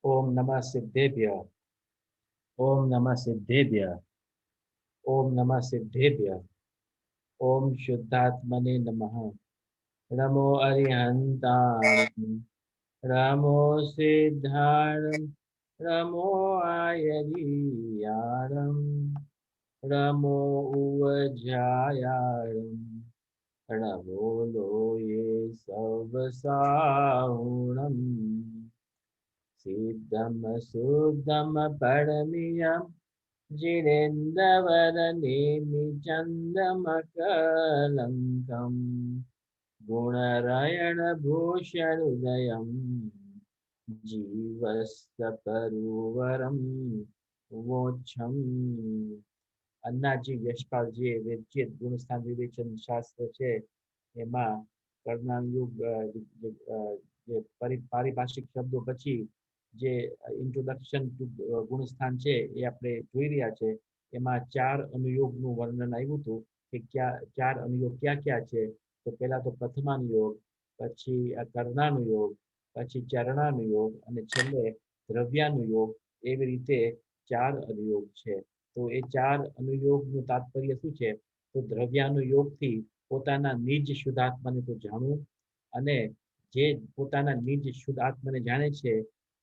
ओम नमः सिद्धेभ्य। ओम नमः सिद्धेभ्य। ओम नमः सिद्धेभ्य। ओम शुद्धात्मने नमः। नमो अरिहन्ताणं। नमो सिद्धाणं। नमो आयरीयाणं। नमो उवजायाणं। नमो लोये सवसाहुणम्। सिद्धम सुद्धम परमियम् जिनेन्द्रवरनेमि चन्दमकलङ्कम् गुणरायणभूषणोदयम् जीवस्तपरुवरं वोच्छम्। अन्नाजी यशपालજી વિરચિત ગુણસ્થાન વિવેચન શાસ્ત્ર છે એમાં કર્ણાયુગ જે પારિભાષિક શબ્દો પછી જે ઇન્ટ્રોડક્શન ટુ ગુણસ્થાન છે એ આપણે જોઈ રહ્યા છે. એમાં 4 અનુયોગનું વર્ણન આવ્યું હતું કે ચાર અનુયોગ ક્યાં ક્યાં છે. તો પહેલા તો પ્રથમાનુયોગ, પછી કર્ણાનુયોગ, પછી ચરણાનુયોગ અને છેલ્લે દ્રવ્યાનુયોગ. એવી રીતે 4 અનુયોગ છે. તો એ 4 અનુયોગનું તાત્પર્ય શું છે? તો દ્રવ્યાનુયોગથી પોતાના નિજ શુદ્ધાત્માને તો જાણવું, અને જે પોતાના નિજ શુદ્ધ આત્માને જાણે છે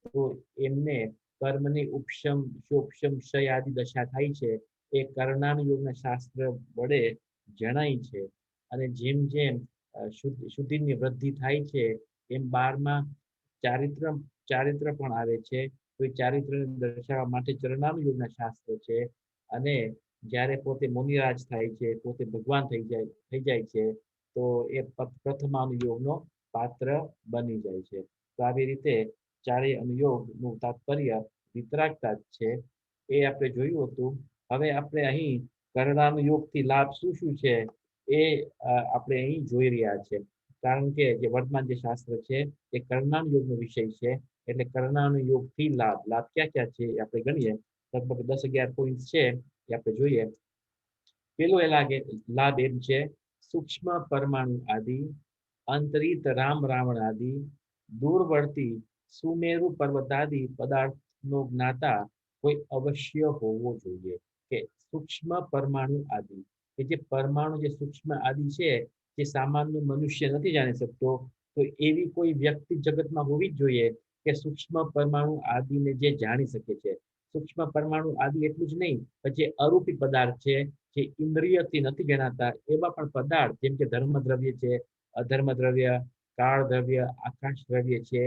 તો એમને કર્મની ઉપશમ શોપશમ ક્ષય આદિ દશા થાય છે એ કર્ણાનુયોગના શાસ્ત્ર વડે જણાય છે. અને જેમ જેમ શુદ્ધિની વૃદ્ધિ થાય છે એમ 12માં ચારિત્ર પણ આવે છે. તો એ ચારિત્રને દર્શાવવા માટે ચરણાનુયોગના શાસ્ત્ર છે. અને જ્યારે પોતે મુનિરાજ થાય છે, પોતે ભગવાન થઈ જાય છે, તો એ પ્રથમાનુયોગનો પાત્ર બની જાય છે. તો આવી રીતે ચારેય અનુયોગનું તાત્પર્ય વિતરાગતા જ છે. એ આપણે જોયું હતું. હવે આપણે અહીં કર્ણાનુયોગથી લાભ શું શું છે એ આપણે અહીં જોઈ રહ્યા છે. કારણ કે જે વર્તમાન જે શાસ્ત્ર છે એ કર્ણાનુયોગનો વિષય છે. એટલે કર્ણાનુયોગથી લાભ ક્યાં ક્યાં છે એ આપણે ગણીએ. લગભગ 10-11 પોઈન્ટ છે એ આપણે જોઈએ. પેલો એ લાભ એમ છે, સૂક્ષ્મ પરમાણુ આદિ, અંતરિત રામ રાવણ આદિ, દૂરવર્તી સુમેરુ પર્વતાદિ પદાર્થનો જ્ઞાતા કોઈ અવશ્ય હોવો જોઈએ. કે સૂક્ષ્મ પરમાણુ આદિ, કે જે પરમાણુ જે સૂક્ષ્મ આદિ છે જે સામાન્ય મનુષ્ય નથી જાણી શકતો, તો એવી કોઈ વ્યક્તિ જગતમાં હોવી જ જોઈએ કે સૂક્ષ્મ પરમાણુ આદિને જે જાણી શકે છે. સૂક્ષ્મ પરમાણુ આદિ એટલું જ નહીં, પણ જે અરૂપી પદાર્થ છે, જે ઇન્દ્રિયથી નથી જણાતા એવા પણ પદાર્થ, જેમ કે ધર્મ દ્રવ્ય છે, અધર્મ દ્રવ્ય, કાળ દ્રવ્ય, આકાશ દ્રવ્ય છે,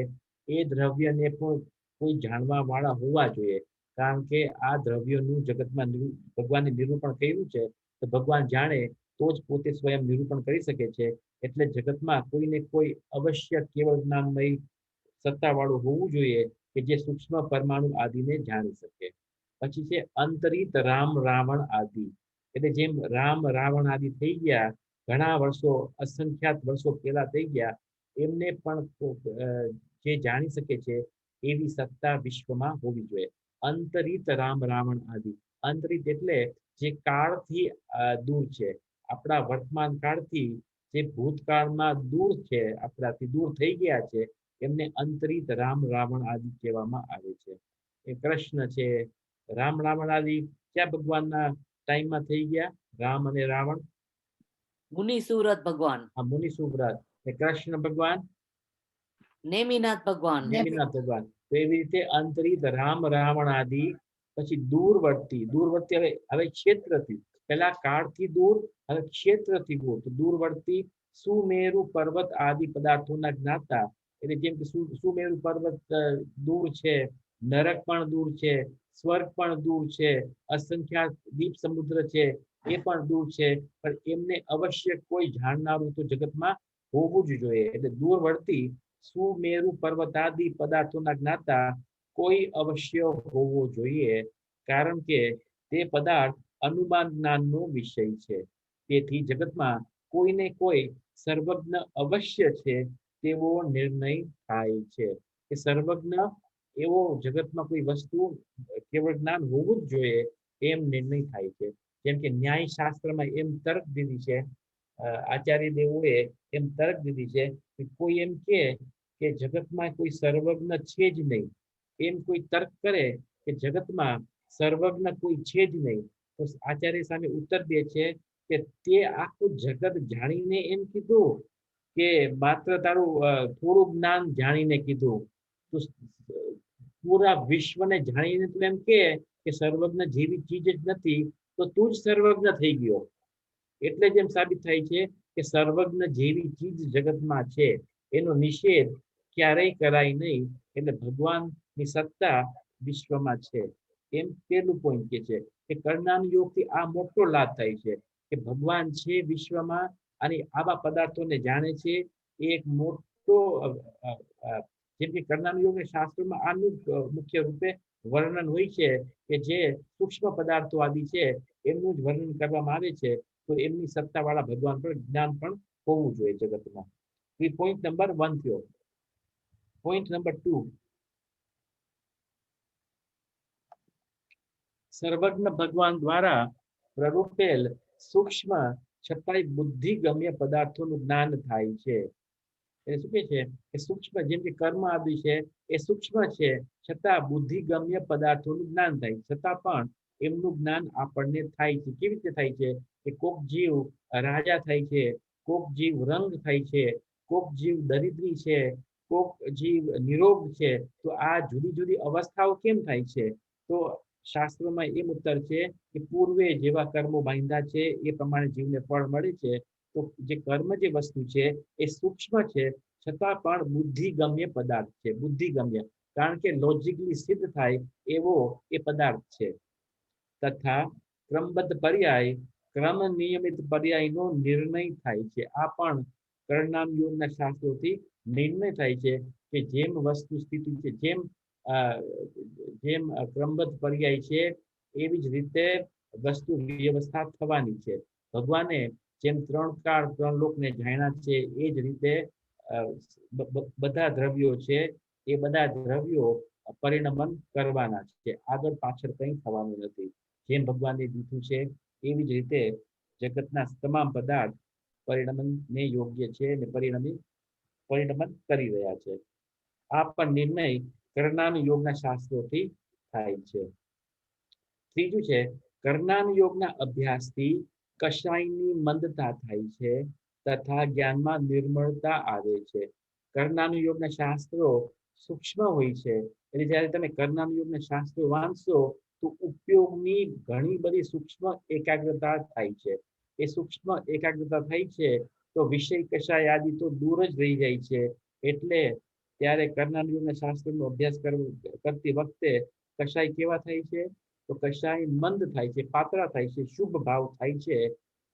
એ દ્રવ્યને પણ કોઈ જાણવા વાળા હોવા જોઈએ. કારણ કે આ દ્રવ્યોનું જગતમાં ભગવાને નિરૂપણ કર્યું છે. તો ભગવાન જાણે તો જ પોતે સ્વયં નિરૂપણ કરી શકે છે. એટલે જગતમાં કોઈને કોઈ અવશ્ય કેવળ જ્ઞાનમય સત્તાવાળું હોવું જોઈએ કે જે સૂક્ષ્મ પરમાણુ આદિને જાણી શકે. પછી છે અંતરિત રામ રાવણ આદિ, એટલે જેમ રામ રાવણ આદિ થઈ ગયા, ઘણા વર્ષો અસંખ્યાત વર્ષો પહેલા થઈ ગયા, એમને પણ જે જાણી શકે છે એવી સત્તા વિશ્વમાં હોવી જોઈએ. અંતરિત રામ રાવણ આદિ, અંતરિત એટલે જે કાળથી દૂર છે, આપણા વર્તમાન કાળથી જે ભૂતકાળમાં દૂર છે, આપણાથી દૂર થઈ ગયા છે, એમને અંતરિત રામ રાવણ આદિ કહેવામાં આવે છે. એ કૃષ્ણ છે. રામ રાવણ આદિ ક્યાં ભગવાનના ટાઈમમાં થઈ ગયા? રામ અને રાવણ મુનિ સુરત ભગવાન, મુનિ સુવ્રત. કૃષ્ણ ભગવાન નેમિનાથ ભગવાન. નેમિનાથ ભગવાન. તો એવી રીતે અંતરિત રામ રાવણ આદિ, પછી દૂરવર્તી હવે ક્ષેત્રથી, પેલા કાળથી દૂર, હવે ક્ષેત્રથી દૂર. તો દૂરવર્તી સુમેરુ પર્વત આદિ પદાર્થોના જ્ઞાતા, એટલે જેમ કે સુમેરુ પર્વત દૂર છે, નરક પણ દૂર છે, સ્વર્ગ પણ દૂર છે, અસંખ્યાત દીપ સમુદ્ર છે એ પણ દૂર છે, પણ એમને અવશ્ય કોઈ જાણનારું તો જગતમાં હોવું જ જોઈએ. એટલે દૂરવર્તી સુમેરુ પર્વતાદિ પદાર્થોના જ્ઞાતા કોઈ અવશ્ય હોવો જોઈએ. કારણ કે તે પદાર્થ અનુમાન જ્ઞાનનો વિષય છે. તેથી જગતમાં કોઈને કોઈ સર્વજ્ઞ અવશ્ય છે તેવો નિર્ણય થાય છે. કે સર્વજ્ઞ એવો જગતમાં કોઈ વસ્તુ કેવળ જ્ઞાન હોવું જ જોઈએ એમ નિર્ણય થાય છે. જેમ કે ન્યાય શાસ્ત્રમાં એમ તર્ક દીધી છે, આચાર્ય દેવોએ એમ તર્ક દીધી છે કે કોઈ એમ કે જગતમાં કોઈ સર્વજ્ઞ છે જ નહીં, એમ કોઈ તર્ક કરે કે જગતમાં સર્વજ્ઞ કોઈ છે જ નહીં, તો આચાર્ય સામે ઉત્તર દે છે કે તે આખું જગત જાણીને એમ કીધું કે માત્ર તારું થોડું જ્ઞાન જાણીને કીધું, તો પૂરા વિશ્વને જાણીને તું એમ કે સર્વજ્ઞ જેવી ચીજ જ નથી, તો તું જ સર્વજ્ઞ થઈ ગયો. એટલે જ એમ સાબિત થાય છે કે સર્વજ્ઞ જેવી ચીજ જગતમાં છે એનો નિષેધ ક્યારેય કરાય નહીં. એટલે ભગવાનની સત્તા વિશ્વમાં છે. એમ પેલું પોઈન્ટ કે છે કે કર્ણાન યોગથી આ મોટો લાભ થાય છે કે ભગવાન છે વિશ્વમાં અને આવા પદાર્થોને જાણે છે. એ એક મોટો જેમ કે કર્ણાન યોગ શાસ્ત્રોમાં આનું મુખ્ય રૂપે વર્ણન હોય છે કે જે સૂક્ષ્મ પદાર્થો આદિ છે એમનું જ વર્ણન કરવામાં આવે છે. તો એમની સત્તા વાળા ભગવાન પર જ્ઞાન પણ હોવું જોઈએ જગતમાં. એ પોઈન્ટ નંબર 1 થયો. પોઈન્ટ નંબર 2, સર્વજ્ઞ ભગવાન દ્વારા પ્રરૂપેલ સૂક્ષ્મ છતાંય બુદ્ધિગમ્ય પદાર્થોનું જ્ઞાન થાય છે. એટલે શું કે છે કે સૂક્ષ્મ જેમ કે કર્મ આદિ છે એ સૂક્ષ્મ છે, છતાં બુદ્ધિગમ્ય પદાર્થોનું જ્ઞાન થાય, છતાં પણ એમનું જ્ઞાન આપણને થાય છે. કેવી રીતે થાય છે કે કોક જીવ રાજા થાય છે, કોક જીવ રંગ થાય છે, કોક જીવ દરિદ્રી છે, કોક જીવ નિરોગ છે. તો આ જુદી જુદી અવસ્થાઓ કેમ થાય છે? તો શાસ્ત્રોમાં એમ ઉત્તર છે કે પૂર્વે જેવા કર્મો બાંધ્યા છે એ પ્રમાણે જીવને ફળ મળે છે. તો જે કર્મ જે વસ્તુ છે એ સૂક્ષ્મ છે, છતાં પણ બુદ્ધિગમ્ય પદાર્થ છે. બુદ્ધિગમ્ય કારણ કે લોજિકલી સિદ્ધ થાય એવો એ પદાર્થ છે. તથા ક્રમબદ્ધ પર્યાય ક્રમ નિયમિત પર્યાયનો નિર્ણય થાય છે. આ પણ કર્ણામ યોગના શાસ્ત્રોથી નિર્ણય થાય છે કે જેમ વસ્તુ સ્થિતિ છે, જેમ ક્રમબદ્ધ પર્યાય છે એવી જ રીતે વસ્તુ વ્યવસ્થા થવાની છે. ભગવાને જેમ 3 કાળ 3 લોકને જાણ્યા છે એ જ રીતે બધા દ્રવ્યો છે એ બધા દ્રવ્યો પરિણમન કરવાના છે. આગળ પાછળ કંઈ થવાનું નથી. જેમ ભગવાને દીધું છે એવી જ રીતે જગતના તમામ પદાર્થ પરિણમનને યોગ્ય છે અને પરિણમન કરી રહ્યા છે. આ પણ નિર્ણય કર્ણાન યોગના શાસ્ત્રોથી થાય છે. ત્રીજું છે કર્ણાન યોગના અભ્યાસથી કશાયની મંદતા થાય છે તથા જ્ઞાનમાં નિર્મળતા આવે છે. કર્ણાન યોગના શાસ્ત્રો સૂક્ષ્મ હોય છે. એટલે જ્યારે તમે કર્ણાન યોગના શાસ્ત્રો વાંચશો તો ઉપયોગની ઘણી બધી સૂક્ષ્મ એકાગ્રતા થાય છે. એ સૂક્ષ્મ એકાગ્રતા થાય છે તો વિષય કશાય આદિ તો દૂર જ રહી જાય છે. એટલે ત્યારે કર્ણાન યોગના શાસ્ત્રનો અભ્યાસ કરતી વખતે કશાય કેવા થાય છે? તો કશાય મંદ થાય છે, પાતળા થાય છે, શુભ ભાવ થાય છે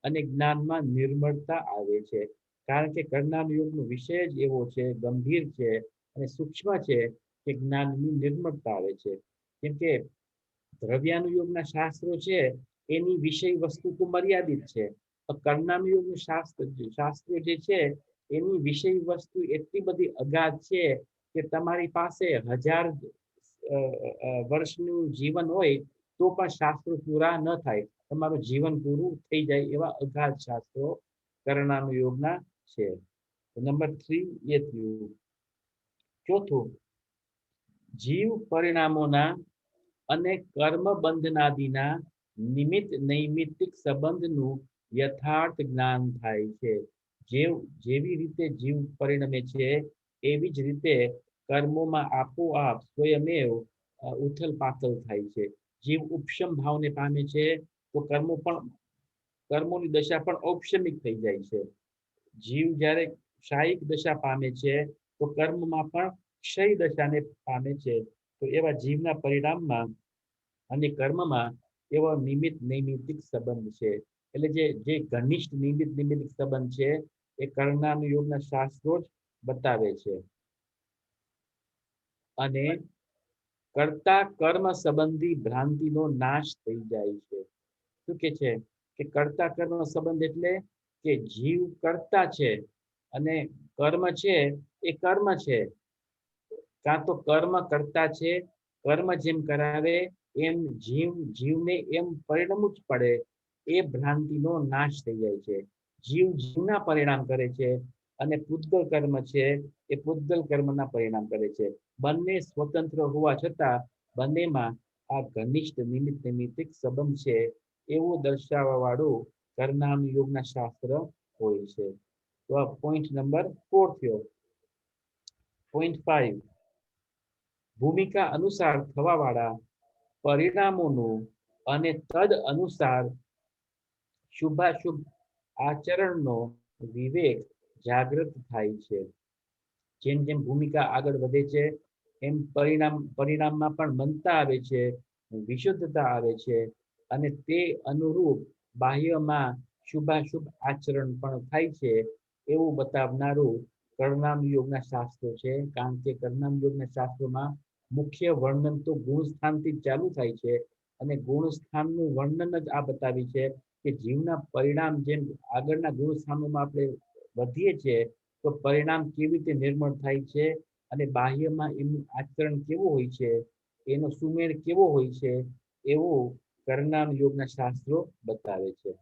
અને જ્ઞાનમાં નિર્મળતા આવે છે. કારણ કે કર્ણાન યોગનો વિષય જ એવો છે, ગંભીર છે અને સૂક્ષ્મ છે કે જ્ઞાનની નિર્મળતા આવે છે. કેમ કે દ્રવ્યાનુયોગના શાસ્ત્રો છે એની વિષય વસ્તુ તો મર્યાદિત છે. કર્ણાનુયોગનું શાસ્ત્ર જે છે એની વિષય વસ્તુ એટલી બધી અગાધ છે કે તમારી પાસે 1000 વર્ષનું જીવન હોય તો પણ શાસ્ત્રો પૂરા ન થાય, તમારું જીવન પૂરું થઈ જાય એવા અગાધ શાસ્ત્રો કર્ણાનુયોગના છે. નંબર 3 એ થયું. ચોથું, જીવ પરિણામોના અને કર્મ બંધનાદિના નિમિત્ત નૈમિત્તિક સંબંધનું યથાર્થ જ્ઞાન થાય છે. જેવી રીતે જીવ પરિણમે છે એવી જ રીતે કર્મોમાં આપોઆપ સ્વયમેવ ઉથલ પાથલ થાય છે. જીવ ઉપશમ ભાવને પામે છે તો કર્મોની દશા પણ ઔપશમિક થઈ જાય છે. જીવ જ્યારે ક્ષાયિક દશા પામે છે તો કર્મમાં પણ ક્ષય દશાને પામે છે. તો એવા જીવના પરિણામમાં અને કર્મમાં એવો નિમિત્ત નૈમિત્તિક સંબંધ છે. એટલે જે ઘનિષ્ઠ નિમિત્તિક સંબંધ છે એ કર્ણાનુયોગના શાસ્ત્રો જ બતાવે છે. અને કર્તા કર્મ સંબંધી ભ્રાંતિનો નાશ થઈ જાય છે. શું કે છે કે કર્તા કર્મ સંબંધ એટલે કે જીવ કર્તા છે અને કર્મ છે એ કર્મ છે. કાં તો કર્મ કરતા છે, કર્મ જેમ કરાવે એમ જીવને એમ પરિણમવું જ પડે, એ ભ્રાંતિનો નાશ થઈ જાય છે. જીવના પરિણામ કરે છે અને પૂતગલ કર્મ છે એ પૂતગલ કર્મના પરિણામ કરે છે. બંને સ્વતંત્ર હોવા છતાં બંનેમાં આ ઘનિષ્ઠ નિમિત્ત નૈમિત્તિક સંબંધ છે એવું દર્શાવવા વાળું કર્નામ યોગના શાસ્ત્ર હોય છે. તો આ પોઈન્ટ નંબર 4 થયો. પોઈન્ટ 5, ભૂમિકા અનુસાર થવા વાળા પરિણામોનું અને તદ અનુસાર શુભાશુભ આચરણનો વિવેક જાગૃત થાય છે. જેમ જેમ ભૂમિકા આગળ વધે છે એમ પરિણામમાં પણ બનતા આવે છે, વિશુદ્ધતા આવે છે અને તે અનુરૂપ બાહ્યમાં શુભાશુભ આચરણ પણ થાય છે એવું બતાવનારું કર્ણામ યોગના શાસ્ત્રો છે. કારણ કે કર્ણામ યોગના શાસ્ત્રોમાં મુખ્ય વર્ણન તો ગુણ સ્થાનથી ચાલુ થાય છે અને ગુણ સ્થાનનું વર્ણન જ આ બતાવી છે કે જીવના પરિણામ જેમ આગળના ગુણ સ્થાનોમાં આપણે વધીએ છીએ તો પરિણામ કેવી રીતે નિર્મળ થાય છે અને બાહ્યમાં એનું આચરણ કેવું હોય છે, એનો સુમેળ કેવો હોય છે એવું કર્ણામ યોગના શાસ્ત્રો બતાવે છે.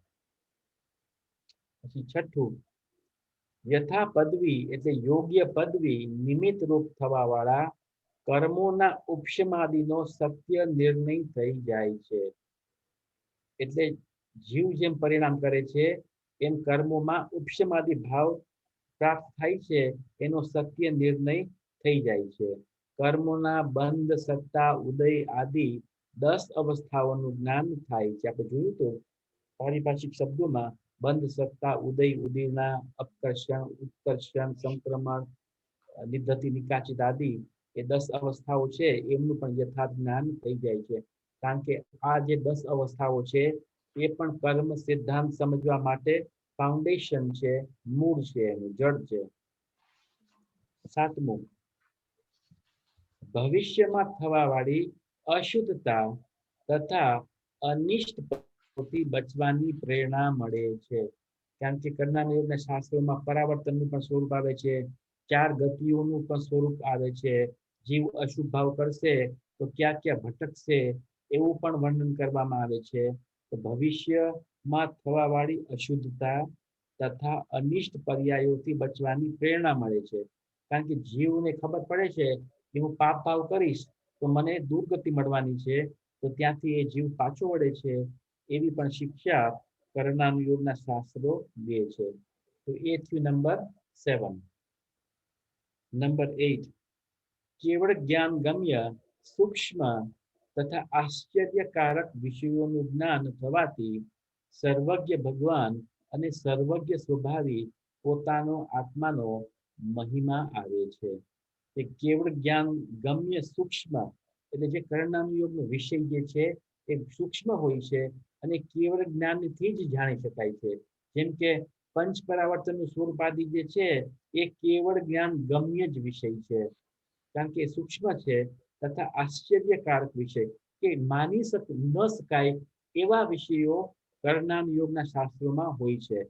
પછી છઠ્ઠું, યથા પદવી એટલે યોગ્ય પદવી નિમિત્ત રૂપ થવા વાળા કર્મોના ઉપશમાદિનો સત્ય નિર્ણય થઈ જાય છે. એટલે જીવ જેમ પરિણામ કરે છે એમ કર્મોમાં ઉપશમાદિ ભાવ પ્રાપ્ત થાય છે એનો સત્ય નિર્ણય થઈ જાય છે. કર્મોના બંધ, સત્તા, ઉદય આદિ 10 અવસ્થાઓનું જ્ઞાન થાય છે. આપણે જોયું તો પારિભાષિક શબ્દોમાં બંધ, સત્તા, ઉદય, ઉદીર્ણા, અપકર્ષણ, ઉત્કર્ષણ, સંક્રમણ, નિધ્ધતિ, નિકાચિત આદિ એ 10 અવસ્થાઓ છે એમનું પણ યથાર્થ જ્ઞાન થઈ જાય છે. કારણ કે આ જે 10 અવસ્થાઓ છે એ પણ કર્મ સિદ્ધાંત સમજવા માટે ફાઉન્ડેશન છે, મૂળ છે, એનું જડ છે. સાતમું, ભવિષ્યમાં થવા વાળી અશુદ્ધતા તથા અનિષ્ટથી બચવાની પ્રેરણા મળે છે. કારણ કે કર્ણામ યોગના શાસ્ત્રોમાં પરાવર્તનનું પણ સ્વરૂપ આવે છે, 4 ગતિઓનું પણ સ્વરૂપ આવે છે. જીવ અશુભ ભાવ કરશે તો ક્યાં ક્યાં ભટકશે એવું પણ વર્ણન કરવામાં આવે છે. તો ભવિષ્યમાં થવા વાળી અશુદ્ધતા તથા અનિષ્ટ પર્યાયોથી બચવાની પ્રેરણા મળે છે. કારણ કે જીવને ખબર પડે છે કે હું પાપ ભાવ કરીશ તો મને દુર્ગતિ મળવાની છે, તો ત્યાંથી એ જીવ પાછો વળે છે. એવી પણ શિક્ષા કર્ણામ યોગના શાસ્ત્રો દે છે. તો એ થયું નંબર 7. નંબર 8, કેવળ જ્ઞાન ગમ્ય સૂક્ષ્મ તથા આશ્ચર્યકારક વિષયોનું જ્ઞાન થવાથી સર્વજ્ઞ ભગવાન અને સર્વજ્ઞ સ્વભાવી પોતાનો આત્માનો મહિમા આવે છે. તે કેવળ જ્ઞાન ગમ્ય સૂક્ષ્મ એટલે જે કર્ણામ યોગનો વિષય જે છે એ સૂક્ષ્મ હોય છે અને કેવળ જ્ઞાનથી જ જાણી શકાય છે. જેમ કે પંચ પરાવર્તનનું સ્વરૂપ આદિ જે છે એ કેવળ જ્ઞાન ગમ્ય જ વિષય છે. કારણ કે સૂક્ષ્મ છે તથા આશ્ચર્યકારક વિષય કે માની ન શકાય એવા વિષયો કર્ણામ યોગના શાસ્ત્રોમાં હોય છે.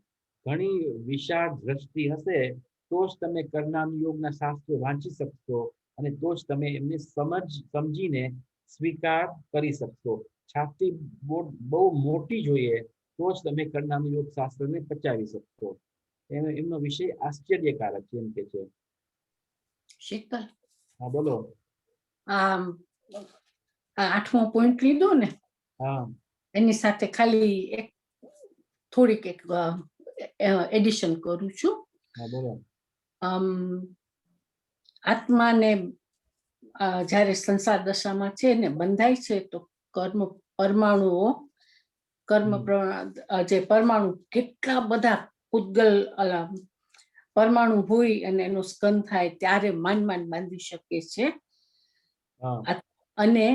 ઘણી વિશાળ દ્રષ્ટિ હશે તો જ તમે કર્ણામ યોગના શાસ્ત્રો વાંચી શકશો અને તો જ તમે એમને સમજીને સ્વીકાર કરી શકશો. છાતી બહુ મોટી જોઈએ તો જ તમે કર્ણામ યોગ શાસ્ત્રને પચાવી શકશો. એમનો વિષય આશ્ચર્યકારક છે એમ કે છે. શીતલ, હા બોલો. આ 8મો પોઈન્ટ લીધો ને, હા એની સાથે ખાલી એક થોડીક એક એડિશન કરું છું. હા બોલો. આત્માને જ્યારે સંસાર દશામાં છે ને બંધાય છે તો પરમાણુઓ જે પરમાણુ કેટલા બધા પૂતગલ પરમાણુ હોય અને એનો સ્કંદ થાય ત્યારે માંડ બાંધી શકે છે. અને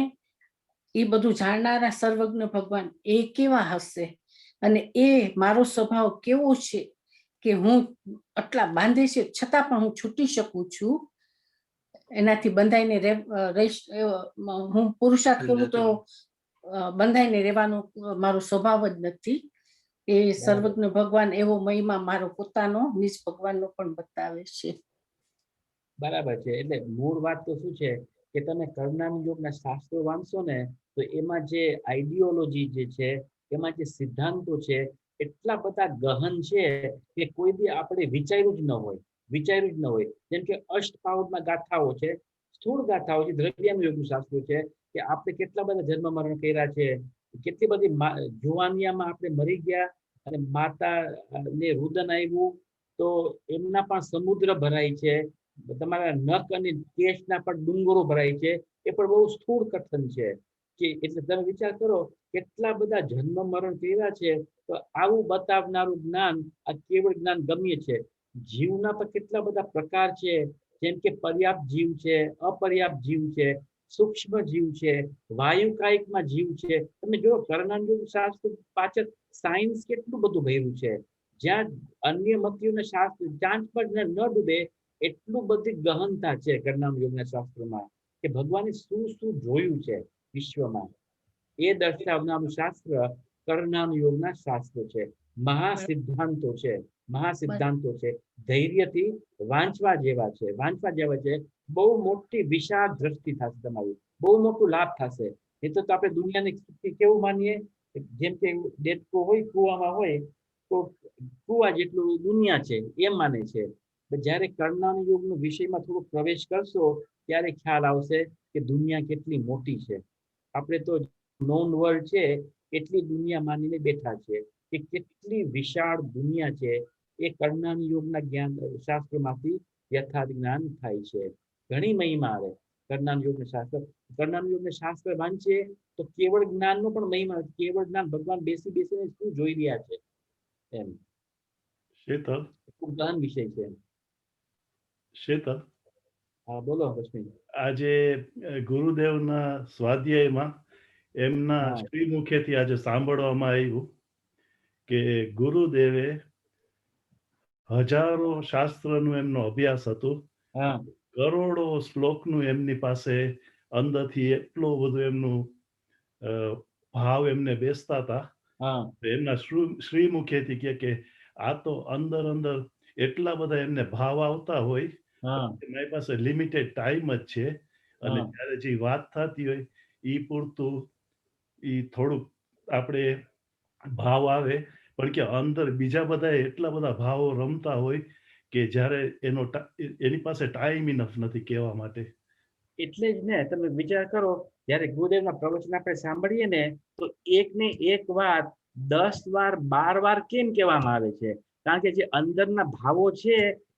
એ બધું જાણનારા સર્વજ્ઞ ભગવાન એ કેવા હશે અને એ મારો સ્વભાવ કેવો છે કે હું આટલા બાંધે છે છતાં પણ હું છૂટી શકું છું, એનાથી બંધાઈને હું પુરુષાર્થ કરું તો બંધાઈને રહેવાનો મારો સ્વભાવ જ નથી. એ સર્વજ્ઞ ભગવાન એવો મહિમા મારો પોતાનો નિજ ભગવાનનો પણ બતાવે છે. બરાબર છે. એટલે મૂળ વાત તો શું છે કે તમે કર્ણામ યોગના શાસ્ત્રો વાંચશો ને તો એમાં જે આઈડિયોલોજી જે છે, એમાં જે સિદ્ધાંતો છે એટલા બધા ગહન છે કે કોઈ દી આપણે વિચાર્યું જ ન હોય. વિચાર્યું જ ન હોય. જેમ કે અષ્ટપાઉડમાં ગાથાઓ છે, સ્થૂળ ગાથાઓ છે, દ્રવ્યાનું યોગનું શાસ્ત્ર છે કે આપણે કેટલા બધા જન્મ મરણ કર્યા છે, કેટલી બધી જુવાનિયામાં આપણે મરી ગયા અને માતા ને રુદન આવ્યું તો એમના પણ સમુદ્ર ભરાય છે, તમારા નખ અને કેશના પણ ડુંગરો ભરાય છે. એ પણ બહુ સ્થૂળ કથન છે કે એટલે તમે વિચાર કરો કેટલા બધા જન્મ મરણ કર્યા છે. તો આવું બતાવનારું જ્ઞાન આ કેવળ જ્ઞાન ગમ્ય છે. જીવના પણ કેટલા બધા પ્રકાર છે, જેમ કે પર્યાપ્ત જીવ છે, અપર્યાપ્ત જીવ છે, સૂક્ષ્મ જીવ છે, વાયુકાયિકમાં જીવ છે. તમે જો કર્ણાનુયોગ શાસ્ત્ર પાછળ સાયન્સ કેટલું બધું ભર્યું છે, જ્યાં અન્ય મતીઓના શાસ્ત્ર ચાંચ પર ન ડૂબે એટલું બધી ગહનતા છે કર્ણાનુયોગના શાસ્ત્રમાં કે ભગવાને શું શું જોયું છે વિશ્વમાં એ દર્શાવનારું શાસ્ત્ર કર્ણાનુયોગના શાસ્ત્રો છે. મહાસિદ્ધાંતો છે, મહાસિદ્ધાંતો છે, ધૈર્યથી વાંચવા જેવા છે, વાંચવા જેવા છે. બહુ મોટી વિશાળ દ્રષ્ટિ થશે તમારી, બહુ મોટું લાભ થશે. એ તો આપણે દુનિયાને કેવું માનીએ, જેમ કે દેડકો હોય કુવામાં હોય તો કુવા જેટલું દુનિયા છે એમ માને છે. જ્યારે કર્ણાનુયોગનો વિષયમાં થોડો પ્રવેશ કરશો ત્યારે ખ્યાલ આવશે કે દુનિયા કેટલી મોટી છે. આપણે તો નોન વર્લ્ડ છે એટલી દુનિયા માનીને બેઠા છે કે કેટલી વિશાળ દુનિયા છે એ કર્ણાનુયોગના જ્ઞાન શાસ્ત્રમાંથી યથાર્થ જ્ઞાન થાય છે. ઘણી મહિમા આવે કર્ણાનુયોગના શાસ્ત્ર. કર્ણાનુયોગના શાસ્ત્ર વાંચીએ તો કેવળ જ્ઞાનનો પણ મહિમા, કેવળ જ્ઞાન ભગવાન બેસી બેસીને શું જોઈ રહ્યા છે એમ. શીતલ, ખૂબ ગહન વિષય છે. શીતલ, હા બોલો રશ્મિ. આજે ગુરુદેવના સ્વાધ્યાયમાં એમના હા. શ્રી મુખેથી આજે સાંભળવામાં આવ્યું કે ગુરુદેવે હજારો શાસ્ત્રનું એમનો અભ્યાસ હતું, હા કરોડો શ્લોકનું એમની પાસે અંદરથી એટલો બધું એમનું ભાવ એમને બેસતા હતા. હા એમના શ્રી મુખેથી કે આ તો અંદર અંદર એટલા બધા એમને ભાવ આવતા હોય, હા મારી પાસે લિમિટેડ ટાઈમ જ છે અને હા. જ્યારે જે વાત થતી હોય એ પૂરતું એ થોડુંક આપણે ભાવ આવે, પણ કે અંદર બીજા બધા એટલા બધા ભાવો રમતા હોય કે જ્યારે એની પાસે ટાઈમ ઇનફ નથી કહેવા માટે. એટલે જ ને તમે વિચાર કરો, જ્યારે ગુરુદેવના પ્રવચન આપણે સાંભળીએ ને તો એક ને એક વાત 10 વાર 12 વાર કેમ કહેવામાં આવે છે? કારણ કે જે અંદરના ભાવો છે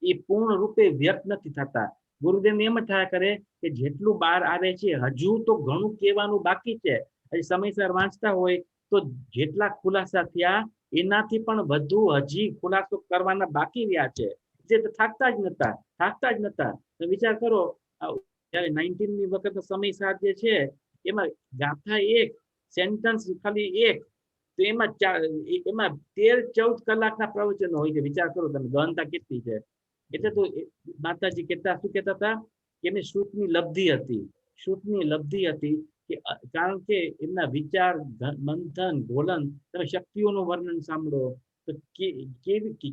એ પૂર્ણ રૂપે વ્યક્ત નથી થતા. ગુરુદેવ એમ જ થયા કરે કે જેટલું બહાર આવે છે હજુ તો ઘણું કહેવાનું બાકી છે. હજી સમયસર વાંચતા હોય તો જેટલા ખુલાસા થયા એનાથી પણ વધુ હજી ખુલાસો કરવાના બાકી રહ્યા છે, જે થાકતા જ નતા. વિચાર કરો જ્યારે 19ની વખત સમય સાધ્ય છે એમાં ગાથા એક, સેન્ટન્સ ખાલી એક, તો એમાં 13-14 કલાકના પ્રવચનો હોય છે. વિચાર કરો તમે ગહનતા કેટલી છે. એટલે તો માતાજી શું કહેતા હતા કે એમને શ્રુતની લબ્ધિ હતી કે કારણ કે એમના વિચાર મંથન ગોલન, તમે શક્તિઓનું વર્ણન સાંભળો તો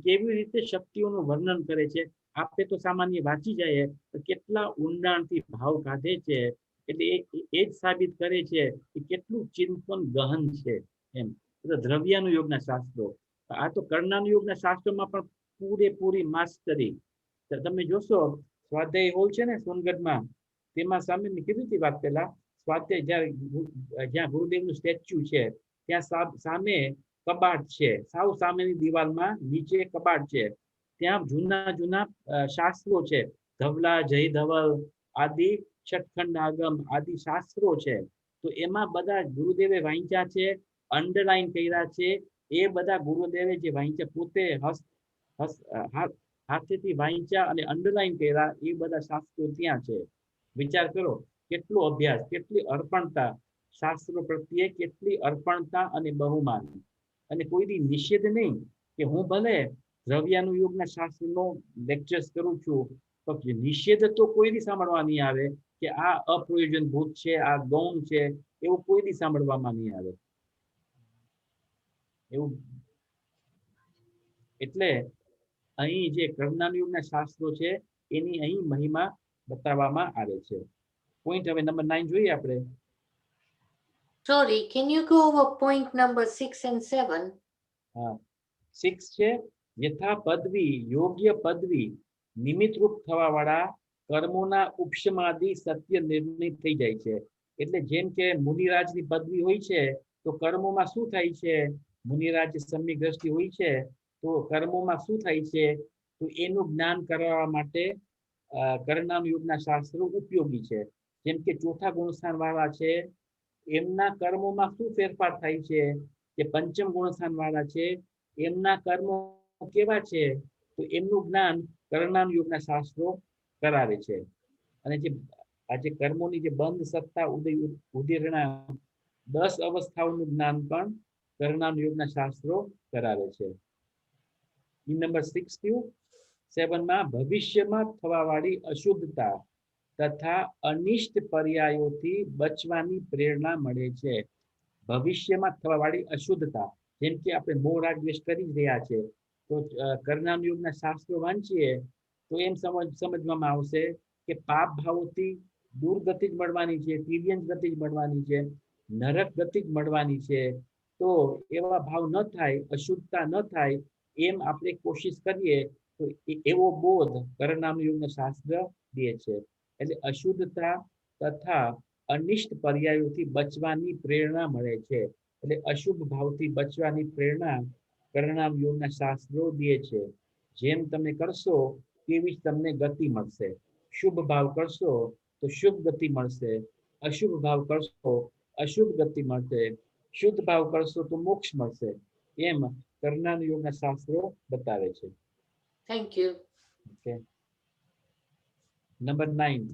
કેવી રીતે શક્તિઓનું વર્ણન કરે છે. આપણે તો સામાન્ય વાંચી જાય તો કેટલા ઊંડાણથી ભાવ કાઢે છે. એટલે એ જ સાબિત કરે છે કે કેટલું ચિંતન ગહન છે એમ. દ્રવ્યાનુયોગના શાસ્ત્રો, આ તો કર્ણાનુયોગના શાસ્ત્રોમાં પણ પૂરેપૂરી માસ્ટરી. તમે જોશો સ્વાધ્યાય હોલ છે ને સોનગઢમાં, તેમાં સામે મેં કીધું હતી વાત પહેલા, સ્વાધ્યાય જ્યાં ગુરુદેવનું સ્ટેચ્યુ છે ત્યાં સામે કબાટ છે, સાવ સામેની દિવાલમાં નીચે કબાટ છે. ત્યાં જૂના શાસ્ત્રો છે, ધવલા, જય ધવલ આદિ, છઠખંડ આગમ આદિ શાસ્ત્રો છે. તો એમાં બધા ગુરુદેવે વાંચ્યા છે, અંડરલાઈન કર્યા છે. એ બધા ગુરુદેવે જે વાંચ્યા પોતે હાથેથી વાંચ્યા અને અંડરલાઈન કર્યા એ બધા શાસ્ત્રો ત્યાં છે. વિચાર કરો કેટલો અભ્યાસ, કેટલી અર્પણતા શાસ્ત્રો પ્રત્યે, કેટલી અર્પણતા અને બહુમાન. અને કોઈ નિષેધ નહીં કે હું ભલે દ્રવ્યાનુયોગના શાસ્ત્રનો લેક્ચર્સ કરું છું તો નિષેધ તો કોઈ દી સાંભળવા નહીં આવે કે આ અપ્રયોજનભૂત છે, આ ગૌણ છે, એવું કોઈ દી સાંભળવામાં નહીં આવે. એવું એટલે અહીં જે કર્ણાનુયોગના શાસ્ત્રો છે એની અહીં મહિમા બતાવવામાં આવે છે. પોઈન્ટ હવે નંબર 9 જોઈએ આપણે. Sorry, can you go over point number 6 and 7? હા 6 છે યથા પદવી યોગ્ય પદવી નિમિત્ત રૂપ થવા વાળા કર્મોના ઉપશમાદી સત્ય નિર્ણય થઈ જાય છે. એટલે જેમ કે મુનિરાજની પદવી હોય છે તો કર્મોમાં શું થાય છે, મુનિરાજ સમ્યક દ્રષ્ટિ હોય છે તો કર્મોમાં શું થાય છે, તો એનું જ્ઞાન કરવા માટે કર્ણામ યુગના શાસ્ત્રો ઉપયોગી છે. જેમ કે ચોથા ગુણસ્થાન વાળા છે એમના કર્મોમાં શું ફેરફાર થાય છે, જે પંચમ ગુણસ્થાન વાળા છે એમના કર્મો કેવા છે, તો એમનું જ્ઞાન કર્ણામ યુગના શાસ્ત્રો કરાવે છે. અને જે આજે કર્મોની જે બંધ સત્તા ઉદીર્ણા 10 અવસ્થાઓનું જ્ઞાન પણ કર્ણામ યુગના શાસ્ત્રો કરાવે છે. નંબર 67 માં ભવિષ્યમાં થવા વાળી અશુદ્ધતા તથા અનિષ્ટ પર્યાયોથી બચવાની પ્રેરણા મળે છે. ભવિષ્યમાં થવા વાળી અશુદ્ધતા, જેમ કે આપણે મોહ રાગ દ્વેષ કરી જ રહ્યા છે, તો કર્ણામ યુગના શાસ્ત્રો વાંચીએ તો એમ સમજવામાં આવશે કે પાપ ભાવોથી દુર્ગતિ જ મળવાની છે, તિર્યંજ ગતિ જ મળવાની છે, નરક ગતિ જ મળવાની છે. તો એવા ભાવ ન થાય, અશુદ્ધતા ન થાય એમ આપણે કોશિશ કરીએ તો એવો બોધ કર્ણામ યુગના શાસ્ત્ર દે છે. એટલે અશુદ્ધતા તથા અનિષ્ટ પર્યાયોથી બચવાની પ્રેરણા મળે છે. એટલે અશુભ ભાવથી બચવાની પ્રેરણા કર્ણામ યોગના શાસ્ત્રો દે છે. જેમ તમે કરશો તેવી જ તમને ગતિ મળશે. શુભ ભાવ કરશો તો શુભ ગતિ મળશે, અશુભ ભાવ કરશો અશુભ ગતિ મળશે, શુદ્ધ ભાવ કરશો તો મોક્ષ મળશે. એમ કર્ણામ યોગના શાસ્ત્રો બતાવે છે. Thank you. Okay. નંબર 9,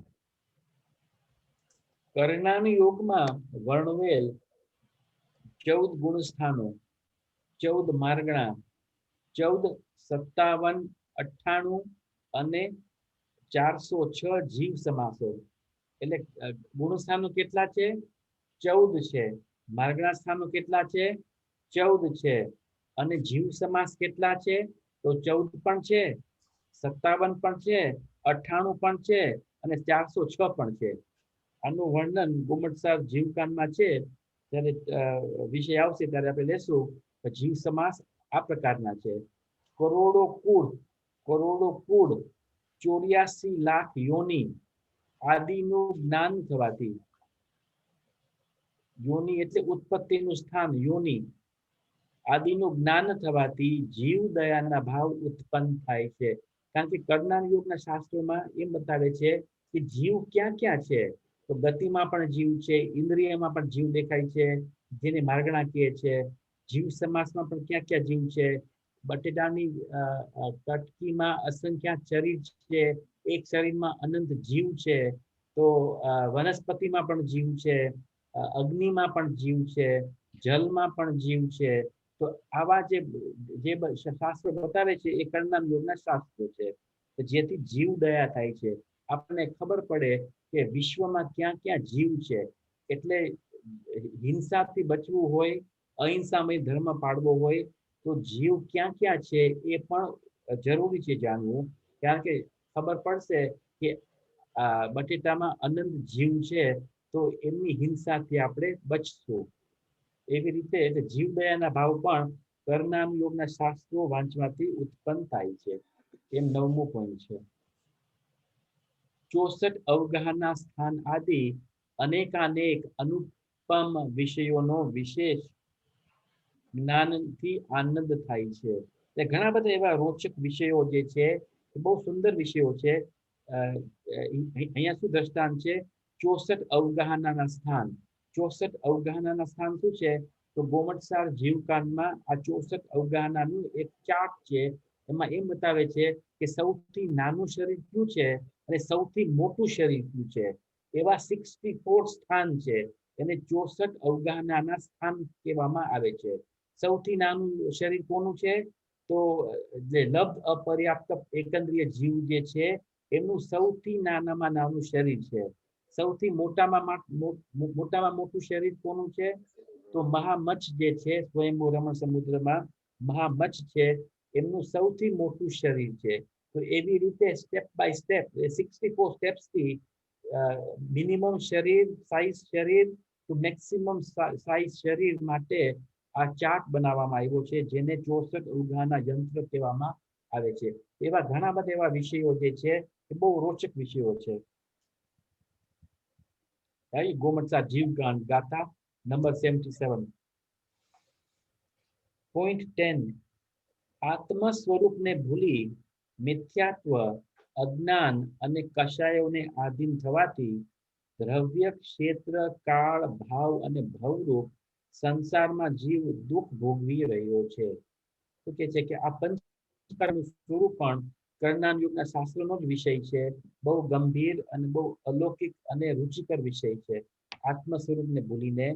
કર્ણામ યોગમાં વર્ણવેલ 14 ગુણસ્થાનો, 14 માર્ગણા, 14, 57, 98 અને 406 જીવ સમાસો. એટલે ગુણસ્થાનો કેટલા છે? 14 છે. માર્ગણા સ્થાનો કેટલા છે? 14 છે. અને જીવ સમાસ કેટલા છે? તો 14 પણ છે, 57 પણ છે, 98 પણ છે અને 406 પણ છે. આનું વર્ણન ગુમટસાર જીવકાંડમાં છે, ત્યારે વિષય આવશે ત્યારે આપણે લેશું. જીવ સમાસ આ પ્રકારના છે: કરોડો કુળ, 84 લાખ યોની આદિનું જ્ઞાન થવાથી. યોની એટલે ઉત્પત્તિનું સ્થાન, યોની આદિનું જ્ઞાન થવાથી જીવ દયાના ભાવ ઉત્પન્ન થાય છે. કારણ કે કર્ણામ યોગના શાસ્ત્રોમાં એમ બતાવે છે કે જીવ ક્યાં ક્યાં છે. તો ગતિમાં પણ જીવ છે, ઇન્દ્રિયમાં પણ જીવ દેખાય છે, જેને માર્ગણા કહે છે. જીવ સમાસમાં પણ ક્યાં ક્યાં જીવ છે. બટેટાની કટકીમાં અસંખ્ય શરીર છે, એક શરીરમાં અનંત જીવ છે. તો વનસ્પતિમાં પણ જીવ છે, અગ્નિમાં પણ જીવ છે, જલમાં પણ જીવ છે. તો આવા જે શાસ્ત્રો બતાવે છે એ કર્ણામ યોગના શાસ્ત્રો છે, જેથી જીવ દયા થાય છે. આપણને ખબર પડે કે વિશ્વમાં ક્યાં ક્યાં જીવ છે. એટલે હિંસાથી બચવું હોય, અહિંસામય ધર્મ પાળવો હોય તો જીવ ક્યાં ક્યાં છે એ પણ જરૂરી છે જાણવું. કારણ કે ખબર પડશે કે બટેટામાં અનંત જીવ છે તો એમની હિંસાથી આપણે બચશું. એવી રીતે એટલે જીવ દયાના ભાવ પણ કર્ણામ યોગના શાસ્ત્રો વાંચવાથી ઉત્પન્ન થાય છે. એમ 9મું પોઈન્ટ છે. 64 અવગાહના સ્થાન આદિ અનેકાનેક અનુપમ વિષયોનો વિશેષ જ્ઞાનથી આનંદ થાય છે. એટલે ઘણા બધા એવા રોચક વિષયો જે છે એ બહુ સુંદર વિષયો છે. અહીંયા શું દ્રષ્ટાંત છે? 64 અવગાહનાના સ્થાન. 64 અવગાહનાના સ્થાન શું છે? તો ગોમટસાર જીવકાંડમાં આ 64 અવગાહનાનું એક ચાર્ટ છે. એમાં એમ બતાવે છે કે સૌથી નાનું શરીર કયું છે અને સૌથી મોટું શરીર કયું છે. એવા 64 સ્થાન છે, એને 64 અવગાહનાના સ્થાન કહેવામાં આવે છે. સૌથી નાનું શરીર કોનું છે? તો જે લબ્ધ અપર્યાપ્ત એકંદ્રીય જીવ જે છે એમનું સૌથી નાનામાં નાનું શરીર છે. સૌથી મોટામાં મોટું શરીર કોનું છે? તો મહામચ્છ જે છે, સ્વયંભૂ રમણ સમુદ્રમાં મહામચ્છ છે, એમનું સૌથી મોટું શરીર છે. તો એવી રીતે સ્ટેપ બાય સ્ટેપ 64 સ્ટેપ્સથી મિનિમમ શરીર સાઇઝ શરીર ટુ મેક્સિમમ સાઇઝ શરીર માટે આ ચાર્ટ બનાવવામાં આવ્યો છે, જેને 64 અવગાહના યંત્ર કહેવામાં આવે છે. એવા ઘણા બધા એવા વિષયો જે છે એ બહુ રોચક વિષયો છે. ગોમટસા જીવગાન ગાથા નંબર 77. પોઈન્ટ 10. આત્મ સ્વરૂપને ભૂલી મિથ્યાત્વ, અજ્ઞાન અને કષાયોને આધીન થવાથી દ્રવ્ય, ક્ષેત્ર, કાળ, ભાવ અને ભવરૂપ સંસારમાં જીવ દુઃખ ભોગવી રહ્યો છે. શું કે છે કે આ પંચકર્મનું સ્વરૂપ પણ કરનાન યુગના શાસ્ત્રોનો જ વિષય છે. બહુ ગંભીર અને બહુ અલૌકિક અને રુચિકર વિષય છે. આત્મ સ્વરૂપને ભૂલીને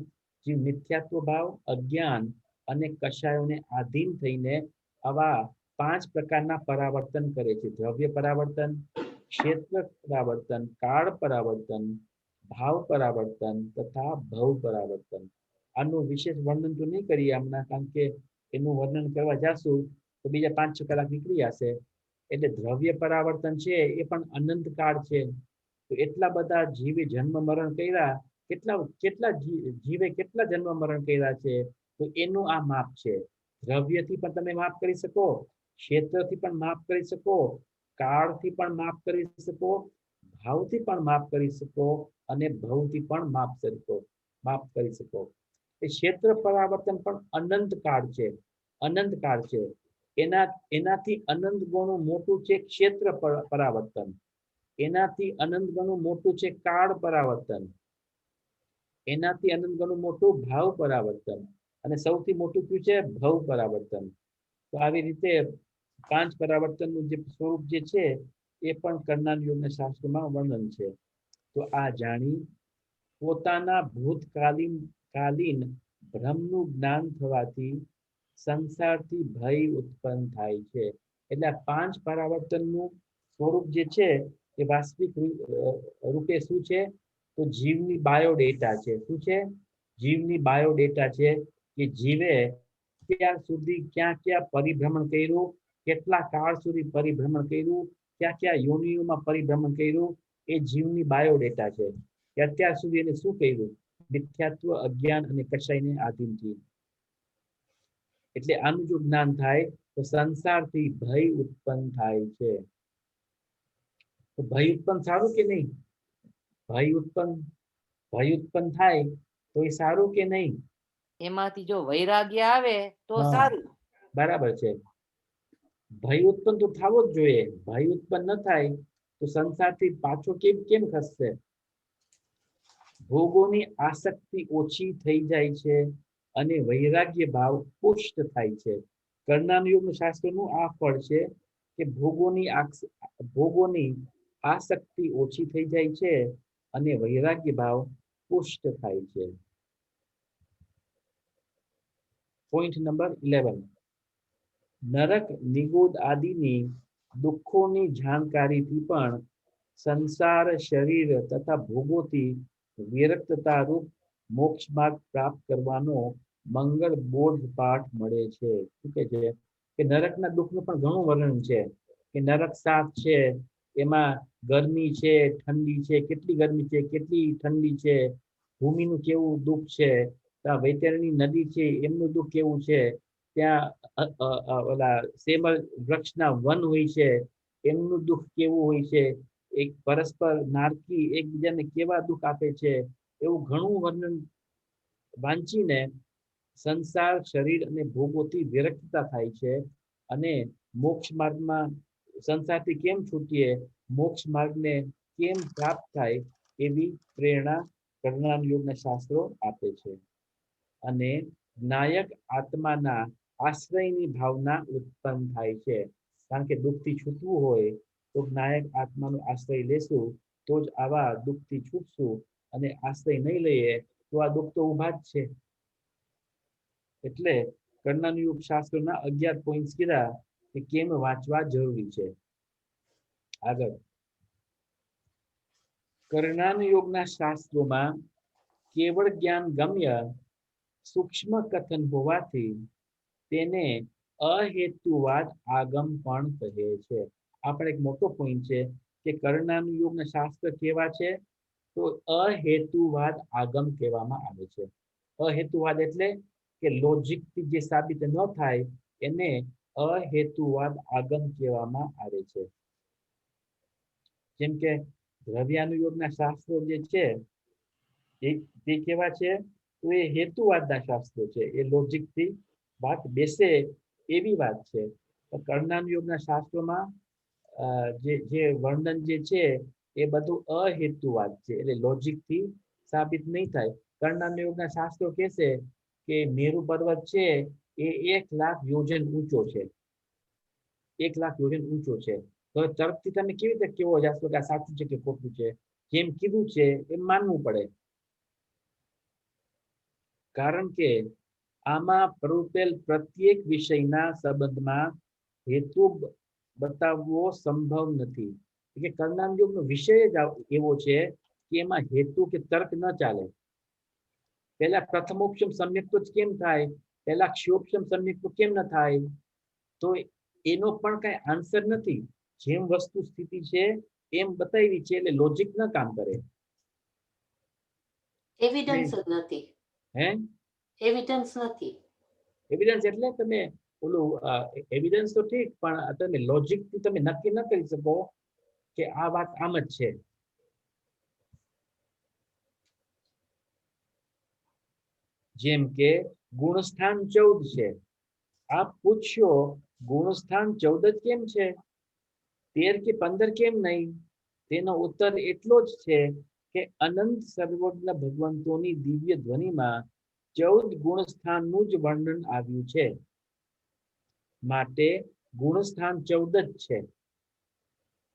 જીવ મિથ્યાત્વ ભાવ, અજ્ઞાન અને કષાયોને આધીન થઈને આવા 5 પ્રકારના પરાવર્તન કરે છે. દ્રવ્ય પરાવર્તન, ક્ષેત્ર પરાવર્તન, કાળ પરાવર્તન, ભાવ પરાવર્તન તથા ભવ પરાવર્તન. આનું વિશેષ વર્ણન તો નહીં કરીએ હમણાં, કારણ કે એનું વર્ણન કરવા જાશું તો બીજા 5-6 કલાક નીકળી જશે. એટલે દ્રવ્ય પરાવર્તન છે એ પણ અનંત કાળ છે. તો એટલા બધા જીવે જન્મ મરણ કર્યા, કેટલા જીવે કેટલા જન્મ મરણ કર્યા છે, તો એનું આ માપ છે. દ્રવ્યથી પણ તમે માપ કરી શકો, ક્ષેત્રથી પણ માપ કરી શકો, કાળથી પણ માપ કરી શકો, ભાવથી પણ માપ કરી શકો અને ભવથી પણ માપ કરી શકો. એ ક્ષેત્ર પરાવર્તન પણ અનંત કાળ છે. અનંત કાળ છે. એનાથી અનંત ગણું મોટું છે ક્ષેત્ર પરાવર્તન. એનાથી અનંત ગણું મોટું છે કાળ પરાવર્તન. એનાથી અનંત ગણું મોટું ભાવ પરાવર્તન. અને સૌથી મોટું કયું છે? ભવ પરાવર્તન. તો આવી રીતે 5 પરાવર્તનનું જે સ્વરૂપ જે છે એ પણ કરનાન યોગના શાસ્ત્રોમાં વર્ણન છે. તો આ જાણી પોતાના ભૂતકાલીન ભ્રમનું જ્ઞાન થવાથી સંસારથી ભય ઉત્પન્ન થાય છે. એટલે આ 5 પરાવર્તનનું સ્વરૂપ જે છે એ વાસ્તવિક રૂપે શું છે? તો જીવની બાયોડેટા છે. શું છે? જીવની બાયોડેટા છે કે જીવે અત્યાર સુધી ક્યાં ક્યાં પરિભ્રમણ કર્યું, કેટલા કાળ સુધી પરિભ્રમણ કર્યું, ક્યાં ક્યાં યોનિઓમાં પરિભ્રમણ કર્યું, એ જીવની બાયોડેટા છે કે અત્યાર સુધી એને શું કર્યું? મિથ્યાત્વ, અજ્ઞાન અને કષાયને આધીન થયું. એટલે આનું જો જ્ઞાન થાય તો સંસારથી ભય ઉત્પન્ન થાય છે. તો ભય ઉત્પન્ન સારું કે નહીં? ભય ઉત્પન્ન થાય તો એ સારું કે નહીં? એમાંથી જો વૈરાગ્ય આવે તો હા. સારું. બરાબર છે. ભય ઉત્પન્ન તો થવો જ જોઈએ. ભય ઉત્પન્ન ન થાય તો સંસારથી પાછો કેમ ખસશે? ભોગોની આસક્તિ ઓછી થઈ જાય છે અને વૈરાગ્ય ભાવ પુષ્ટ થાય છે. કરનાન યોગ શાસ્ત્રનું આ ફળ છે કે ભોગોની આસક્તિ ઓછી થઈ જાય છે અને વૈરાગ્ય ભાવ પુષ્ટ થાય છે. Point number 11. નરક, નિગોદ આદિની દુઃખોની જાણકારીથી પણ સંસાર, શરીર તથા ભોગોથી વિરક્તતા રૂપ મોક્ષ માર્ગ પ્રાપ્ત કરવાનો મંગળ બોધ પાઠ મળે છે. શું કહે છે કે નરકના દુઃખનું પણ ઘણું વર્ણન છે કે નરક 7 છે, એમાં ગરમી છે, ઠંડી છે, કેટલી ગરમી છે, કેટલી ઠંડી છે, ભૂમિનું કેવું દુઃખ છે, ત્યાં વૈતરણી નદી છે એમનું દુઃખ કેવું છે, ત્યાં ઓલા સેમલ વૃક્ષના વન હોય છે એમનું દુઃખ કેવું હોય છે, એક પરસ્પર નારકી એકબીજાને કેવા દુઃખ આપે છે, એવું ઘણું વર્ણન વાંચીને સંસાર, શરીર અને ભોગોથી વિરક્તતા થાય છે અને મોક્ષ માર્ગમાં સંસારથી કેમ છૂટીએ, મોક્ષ માર્ગને કેમ પ્રાપ્ત થાય એવી પ્રેરણા કરનાન યોગના શાસ્ત્રો આપે છે. અને નાયક આત્માના આશ્રયની ભાવના ઉત્પન્ન થાય છે. કારણ કે દુઃખથી છૂટવું હોય તો નાયક આત્માનો આશ્રય લેશું તો જ આવા દુઃખથી છૂટશું, અને આશ્રય નહીં લઈએ તો આ દુઃખ તો ઊભા જ છે. એટલે કરનાન યોગ શાસ્ત્રોના 11 પોઈન્ટ્સ કીધા કે કેમ વાંચવા જરૂરી છે. આગળ કરનાન યોગના શાસ્ત્રોમાં કેવળ જ્ઞાન ગમ્ય સૂક્ષ્મ કથન હોવાથી તેને અહેતુવાદ આગમ પણ કહે છે. આ પણ એક મોટો પોઈન્ટ છે કે કરનાન યોગના શાસ્ત્ર કેવા છે? તો અહેતુવાદ આગમ કહેવામાં આવે છે. અહેતુવાદ એટલે કે લોજિકથી જે સાબિત ન થાય એને અહેતુવાદ આગમ કહેવામાં આવે છે. જેમ કે દ્રવ્યાનુયોગના શાસ્ત્રો જે છે તે કેવા છે? તો એ હેતુવાદના શાસ્ત્રો છે. એ લોજિક થી વાત બેસે એવી વાત છે. કર્ણાનુયોગના શાસ્ત્રોમાં જે વર્ણન જે છે એ બધું અહેતુવાદ છે, એટલે લોજિક થી સાબિત નહીં થાય. કર્ણાનુયોગના શાસ્ત્રો કહેશે કે મેરુ પર્વત છે એ 1,00,000 યોજન ઊંચો છે. 1,00,000 યોજન ઊંચો છે. તો તર્કથી તમે કેવી રીતે કેવો જાશો કે આ સાચું છે કે ખોટું છે? જેમ કીધું છે એમ માનવું પડે. કારણ કે આમાં પ્રવૃત્તેલ પ્રત્યેક વિષયના સંબંધમાં હેતુ બતાવવો સંભવ નથી. કે કર્ણાનુયોગનો વિષય જ એવો છે કે એમાં હેતુ કે તર્ક ન ચાલે. પહેલા પ્રથમોપશમ સમ્યક તો કેમ થાય? પહેલા ક્ષયોપશમ સમ્યક તો કેમ ન થાય? તો એનો પણ કઈ આન્સર નથી. જેમ વસ્તુ સ્થિતિ છે એમ બતાવી છે, એટલે લોજિક ન કામ કરે. એવિડન્સ જ નથી. હે એવિડન્સ નથી. એવિડન્સ એટલે તમે ઓલું એવિડન્સ તો ઠીક, પણ તમે લોજિક થી તમે નક્કી ન કરી શકો કે આ વાત આમ જ છે. જેમ કે ગુણસ્થાન 14 છે. આપ પૂછશો ગુણસ્થાન 14 જ કેમ છે, 13 કે 15 કેમ નહીં? તેનો ઉત્તર એટલો જ છે કે અનંત સર્વજ્ઞ ભગવંતોની દિવ્ય ધ્વનિમાં 14 ગુણસ્થાનનું જ વર્ણન આવ્યું છે. માટે ગુણસ્થાન 14 જ છે.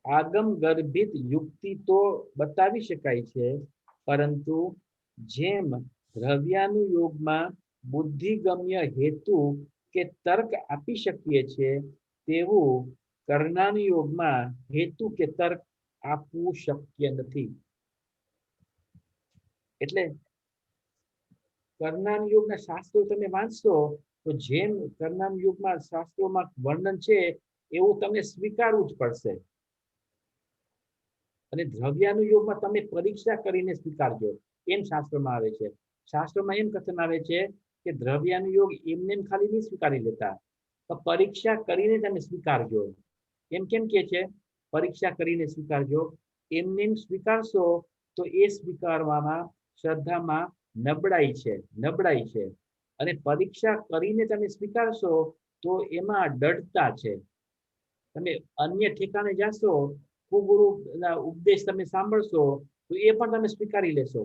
આગમ ગર્ભિત યુક્તિ તો બતાવી શકાય છે, પરંતુ જેમ દ્રવ્યાનુયોગમાં બુદ્ધિગમ્ય હેતુ કે તર્ક આપી શકીએ છીએ, તેવું કર્ણાનુયોગમાં હેતુ કે તર્ક આપવું શક્ય નથી. એટલે કર્ણાનુયોગના શાસ્ત્રો તમે વાંચશો તો જેમ કર્ણાનુયોગમાં શાસ્ત્રોમાં વર્ણન છે એવું તમે સ્વીકારવું જ પડશે. અને દ્રવ્યાનુયોગમાં તમે પરીક્ષા કરીને સ્વીકારજો, એમ શાસ્ત્રમાં આવે છે. શાસ્ત્રમાં એમ કથન આવે છે કે દ્રવ્યાનુયોગ એમને ખાલી નહીં સ્વીકારી લેતા, તો પરીક્ષા કરીને તમે સ્વીકારજો. એમ કેમ કે છે પરીક્ષા કરીને સ્વીકારજો? એમને સ્વીકારશો તો એ સ્વીકારવામાં શ્રદ્ધામાં નબળાઈ છે. અને પરીક્ષા કરીને તમે સ્વીકારશો તો એમાં દૃઢતા છે. તમે અન્ય ઠેકાણે જાશો, ગુરુ ઉપદેશ તમે સાંભળશો તો એ પણ તમે સ્વીકારી લેશો.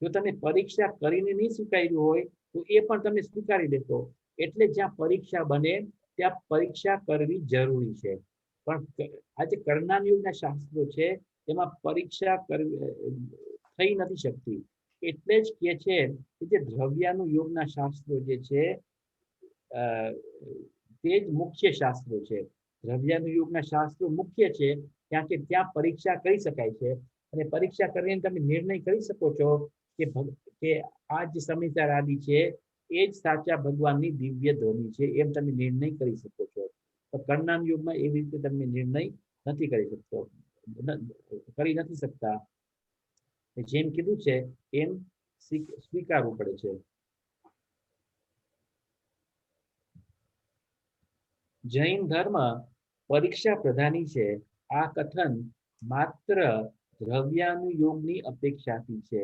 જો તમે પરીક્ષા કરીને નહીં સ્વીકાર્યું હોય તો એ પણ તમે સ્વીકારી લેશો. એટલે જ્યાં પરીક્ષા બને ત્યાં પરીક્ષા કરવી જરૂરી છે. પણ આજે કર્ણાનુયોગના શાસ્ત્રો છે એમાં પરીક્ષા થઈ નથી શકતી. એટલે જ કે છે કે જે દ્રવ્યાનુયોગના શાસ્ત્રો જે છે તે જ મુખ્ય શાસ્ત્રો છે. દ્રવ્યાનુયોગના શાસ્ત્રો મુખ્ય છે ત્યાં કે ત્યાં પરીક્ષા કરી શકાય છે. અને પરીક્ષા કરીને તમે નિર્ણય કરી શકો છો કે આ જે સમિતાર આદિ છે એ જ સાચા ભગવાનની દિવ્ય ધ્વનિ છે, એમ તમે નિર્ણય કરી શકો છો. તો કર્ણાનુયોગમાં એવી રીતે તમે નિર્ણય નથી કરી શકતા. જેમ કીધું છે એમ સ્વીકારવું પડે છે. જૈન ધર્મ પરીક્ષા પ્રધાની છે. આ કથન માત્ર દ્રવ્યાનુયોગની અપેક્ષાથી છે.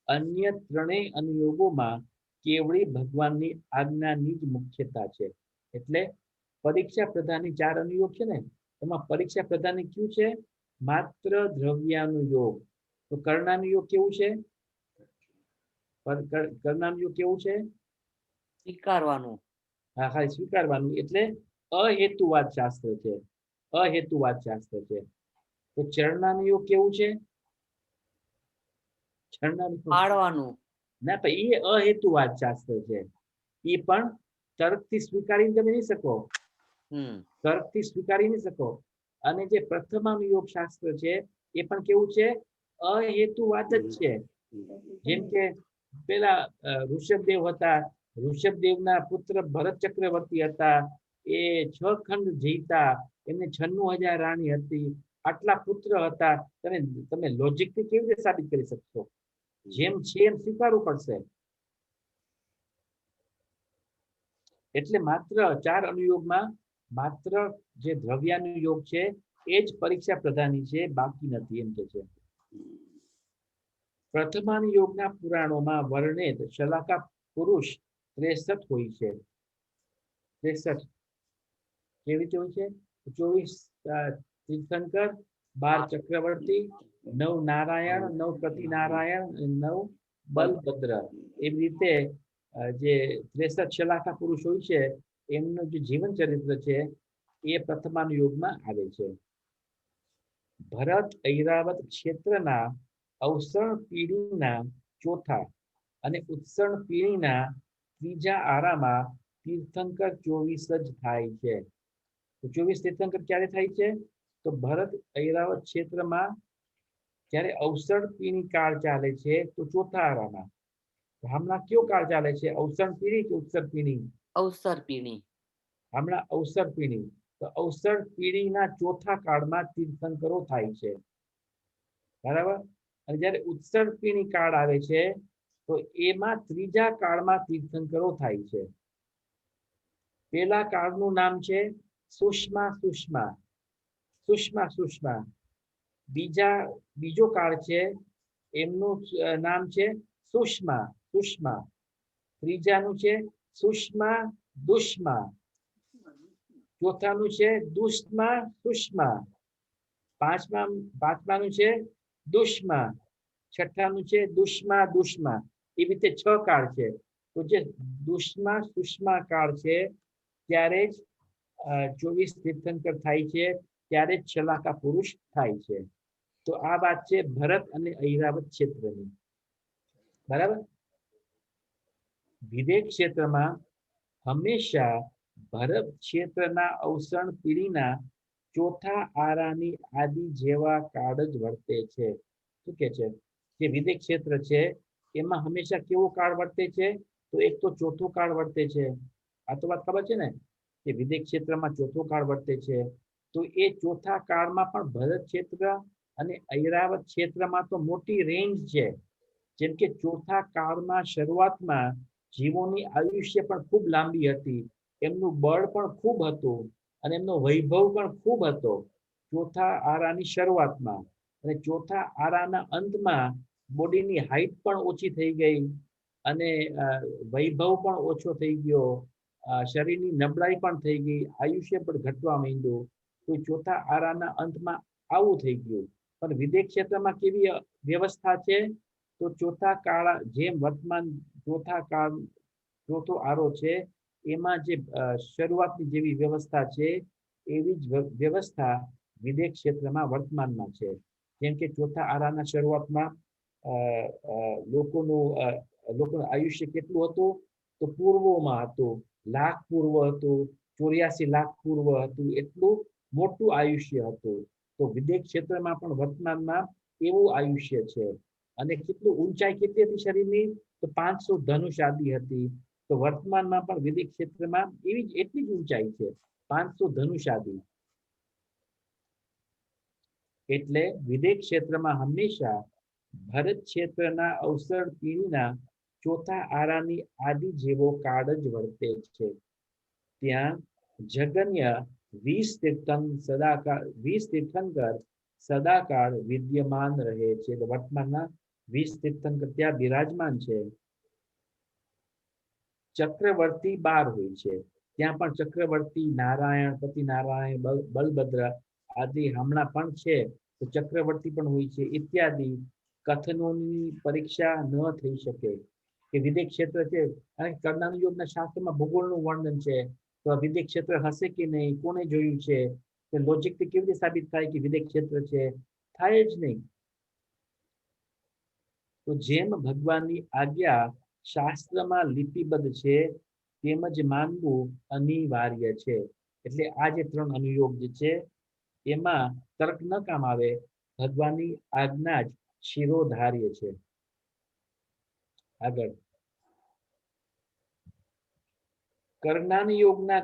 અન્ય ત્રણેય અનુયોગોમાં કેવળી ભગવાનની આજ્ઞાની જ મુખ્યતા છે. એટલે પરીક્ષા પ્રધાની 4 અનુયોગ છે ને, એમાં પરીક્ષા પ્રધાની કયું છે? માત્ર દ્રવ્યાનુયોગ. તો કર્ણાનુયોગ કેવું છે? કર્ણાનુયોગ કેવું છે? સ્વીકારવાનું. હા, ખાલી સ્વીકારવાનું. એટલે અહેતુવાદ શાસ્ત્ર છે. અહેતુવાદ શાસ્ત્ર છે. તો ચરણાનુયોગ કેવું છે? પાડવાનું. ના, પણ એ અહેતુવાદ શાસ્ત્ર છે. એ પણ તર્કથી સ્વીકારી તમે નહીં શકો. તર્કથી સ્વીકારી નહીં શકો. અને જે પ્રથમાનુયોગ શાસ્ત્ર છે એ પણ કેવું છે? અહેતુવાદ જ છે. જેમ કે પેલા ઋષભદેવ હતા, ઋષભદેવના પુત્ર ભરત ચક્રવર્તી હતા. એ 6 ખંડ જીતા, એમને 96,000 રાણી હતી, આટલા પુત્ર હતા. તમે લોજિકથી કેવી રીતે સાબિત કરી શકશો? જેમ છે એમ સ્વીકારવું પડશે. એટલે માત્ર 4 અનુયોગમાં માત્ર જે દ્રવ્યાનું યોગ છે એ જ પરીક્ષા પ્રધાની છે, બાકી નથી એમ કે છે. પ્રથમાન યોગના પુરાણોમાં વર્ણિત શલાકા પુરુષ 63 હોય છે. 63 કેવી રીતે હોય છે? 24 તીર્થંકર, 12 ચક્રવર્તી, 9 નારાયણ, 9 પ્રતિનારાયણ, 9 બલભદ્ર. એવી રીતે જે 63 શલાકા પુરુષ હોય છે એમનું જે જીવન ચરિત્ર છે એ પ્રથમાન યોગમાં આવે છે. ભરત ઐરાવત ક્ષેત્રના અવસણ પીઢીના ચોથા અને ઉત્સણ પીઢીના ત્રીજા આરામાં તીર્થંકર 24 જ થાય છે. તો 24 તીર્થંકર ક્યારે થાય છે? તો ભરત ઐરાવત ક્ષેત્રમાં જ્યારે અવસળ પીણી કાળ ચાલે છે તો ચોથા આરામાં. હમણાં કયો કાળ ચાલે છે? અવસળ પીણી કે ઉત્સર પીણી? અવસર પીણી. હમણાં અવસર પીણી. તો અવસર પીઢીના ચોથા કાળમાં તીર્થંકરો થાય છે, બરાબર. અને જ્યારે ઉત્સર પીણી કાળ આવે છે તો એમાં ત્રીજા કાળમાં તીર્થંકરો થાય છે. પેલા કાળનું નામ છે સુષ્મા સુષ્મા, સુષ્મા સુષ્મા. બીજો કાળ છે એમનું નામ છે સુષ્મા સુષ્મા. ત્રીજાનું છે સુષ્મા દુષ્મા. ચોથાનું છે દુષ્મા સુષ્મા. પાંચમાનું છે દુષ્મા. છઠ્ઠાનું છે દુષ્મા દુષ્મા. એ રીતે 6 કાળ છે. તો જે દુષ્મા સુષ્મા કાળ છે ત્યારે જ 24 તીર્થંકર થાય છે, ત્યારે જ શલાકા પુરુષ થાય છે. તો આ વાત છે ભરત અને ઐરાવત ક્ષેત્રની, બરાબર. વિદેશ ક્ષેત્રમાં હંમેશા ભરત ક્ષેત્રના અવસણ પીઢીના ચોથા આરાની આદિ જેવા કાળ જ વર્તે છે. શું કે છે? જે વિદેશ ક્ષેત્ર છે એમાં હંમેશા કેવો કાળ વર્તે છે? તો એક તો ચોથો કાળ વર્તે છે. આ તો વાત ખબર છે ને કે વિદેશ ક્ષેત્રમાં ચોથો કાળ વર્તે છે. તો એ ચોથા કાળમાં પણ ભરત ક્ષેત્ર અને ઐરાવત ક્ષેત્રમાં તો મોટી રેન્જ છે. જેમ કે ચોથા કાળમાં શરૂઆતમાં જીવોની આયુષ્ય પણ ખૂબ લાંબી હતી, એમનું બળ પણ ખૂબ હતું અને એમનો વૈભવ પણ ખૂબ હતો ચોથા આરાની શરૂઆતમાં. અને ચોથા આરાના અંતમાં બોડીની હાઈટ પણ ઓછી થઈ ગઈ અને વૈભવ પણ ઓછો થઈ ગયો, શરીરની નબળાઈ પણ થઈ ગઈ, આયુષ્ય પણ ઘટવા માંડ્યું. તો ચોથા આરાના અંતમાં આવું થઈ ગયું. પણ વિદેશ ક્ષેત્રમાં કેવી વ્યવસ્થા છે? તો ચોથા કાળ જેમ વર્તમાન ચોથો આરો છે એમાં જે શરૂઆતની જેવી વ્યવસ્થા છે એવી જ વ્યવસ્થા વિદેશ ક્ષેત્રમાં વર્તમાનમાં છે. જેમ કે ચોથા આરાના શરૂઆતમાં લોકોનું આયુષ્ય કેટલું હતું? તો પૂર્વોમાં હતું, લાખ પૂર્વ હતું, 84 લાખ પૂર્વ હતું, એટલું મોટું આયુષ્ય હતું. તો વિદેશ ક્ષેત્રમાં પણ વર્તમાનમાં એવું આયુષ્ય છે. અને કેટલું ઊંચાઈ કેટલી હતી શરીરની? તો 500 ધનુષ આદિ હતી. તો વર્તમાનમાં પણ વિદેશ ક્ષેત્રમાં એટલી જ ઊંચાઈ છે, 500 ધનુષ આદિ. એટલે વિદેશ ક્ષેત્રમાં હંમેશા ભરત ક્ષેત્રના અવસર પીઢીના ચોથા આરાની આદિ જેવો કાળ જ વર્તે છે. ત્યાં જગન્ય 20 તીર્થંકર સદાકાળ વિદ્યમાન રહે છે. વર્તમાનના 20 તીર્થંકર ત્યાં બિરાજમાન છે. ચક્રવર્તી 12 હોય છે. ત્યાં પણ ચક્રવર્તી નારાયણ, પ્રતિનારાયણ, બલભદ્ર આદિ હમણાં પણ છે. તો ચક્રવર્તી પણ હોય છે ઇત્યાદિ. કથનોની પરીક્ષા ન થઈ શકે કે વિદેશ ક્ષેત્ર છે. અને કર્ણાનું યોગના શાસ્ત્રમાં ભૂગોળનું વર્ણન છે. તો આ વિદેશ ક્ષેત્ર હશે કે નહીં, કોને જોયું છે? તો લોજિકથી કેવી રીતે સાબિત થાય કે વિદેશ ક્ષેત્ર છે? થાય જ નહીં. તો જેમ ભગવાનની આજ્ઞા શાસ્ત્રમાં લિપિબદ્ધ છે તેમજ માનવું અનિવાર્ય છે. એટલે આ જે 3 અનુયોગ જે છે એમાં તર્ક ન કામ આવે, ભગવાનની આજ્ઞા જ શિરોધાર્ય છે. આગળ કર્ણાન યોગના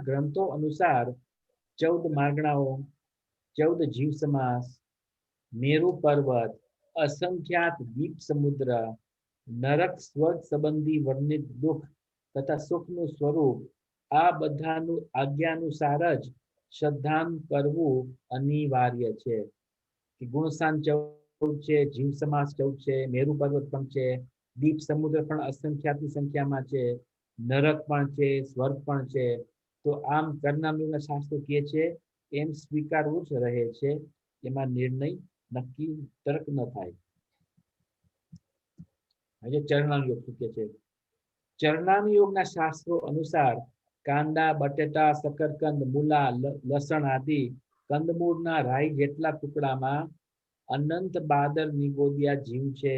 ગ્રંથો અનુસાર 14 માગણાઓ, 14 જીવ સમાસ, મેરુ પર્વત, અસંખ્યાત દીપ સમુદ્ર, નરક સ્વર્ગ સંબંધી વર્ણિત દુઃખ તથા સુખનું સ્વરૂપ આ બધાનું આજ્ઞાનુસાર જ શ્રદ્ધાન કરવું અનિવાર્ય છે. કે ગુણસ્થાન 14 છે, જીવ સમાસ 14 છે, મેરુ પર્વત પણ છે, દીપ સમુદ્ર પણ અસંખ્યાતની સંખ્યામાં છે, નરક પણ છે, સ્વર્ગ પણ છે. તો આમ કર્ણામૃગના શાસ્ત્રો કહે છે એમ સ્વીકારવું જ રહે છે. એમાં નિર્ણય નક્કી તર્ક ન થાય. આજે ચરણામ યોગ શું કહે છે? ચરણામ યોગના શાસ્ત્રો અનુસાર કાંદા, બટેટા, શકરકંદ, મૂલા, લસણ આદિ કંદમૂળના રાઈ જેટલા ટુકડામાં અનંત બાદર નિગોદિયા જીવ છે,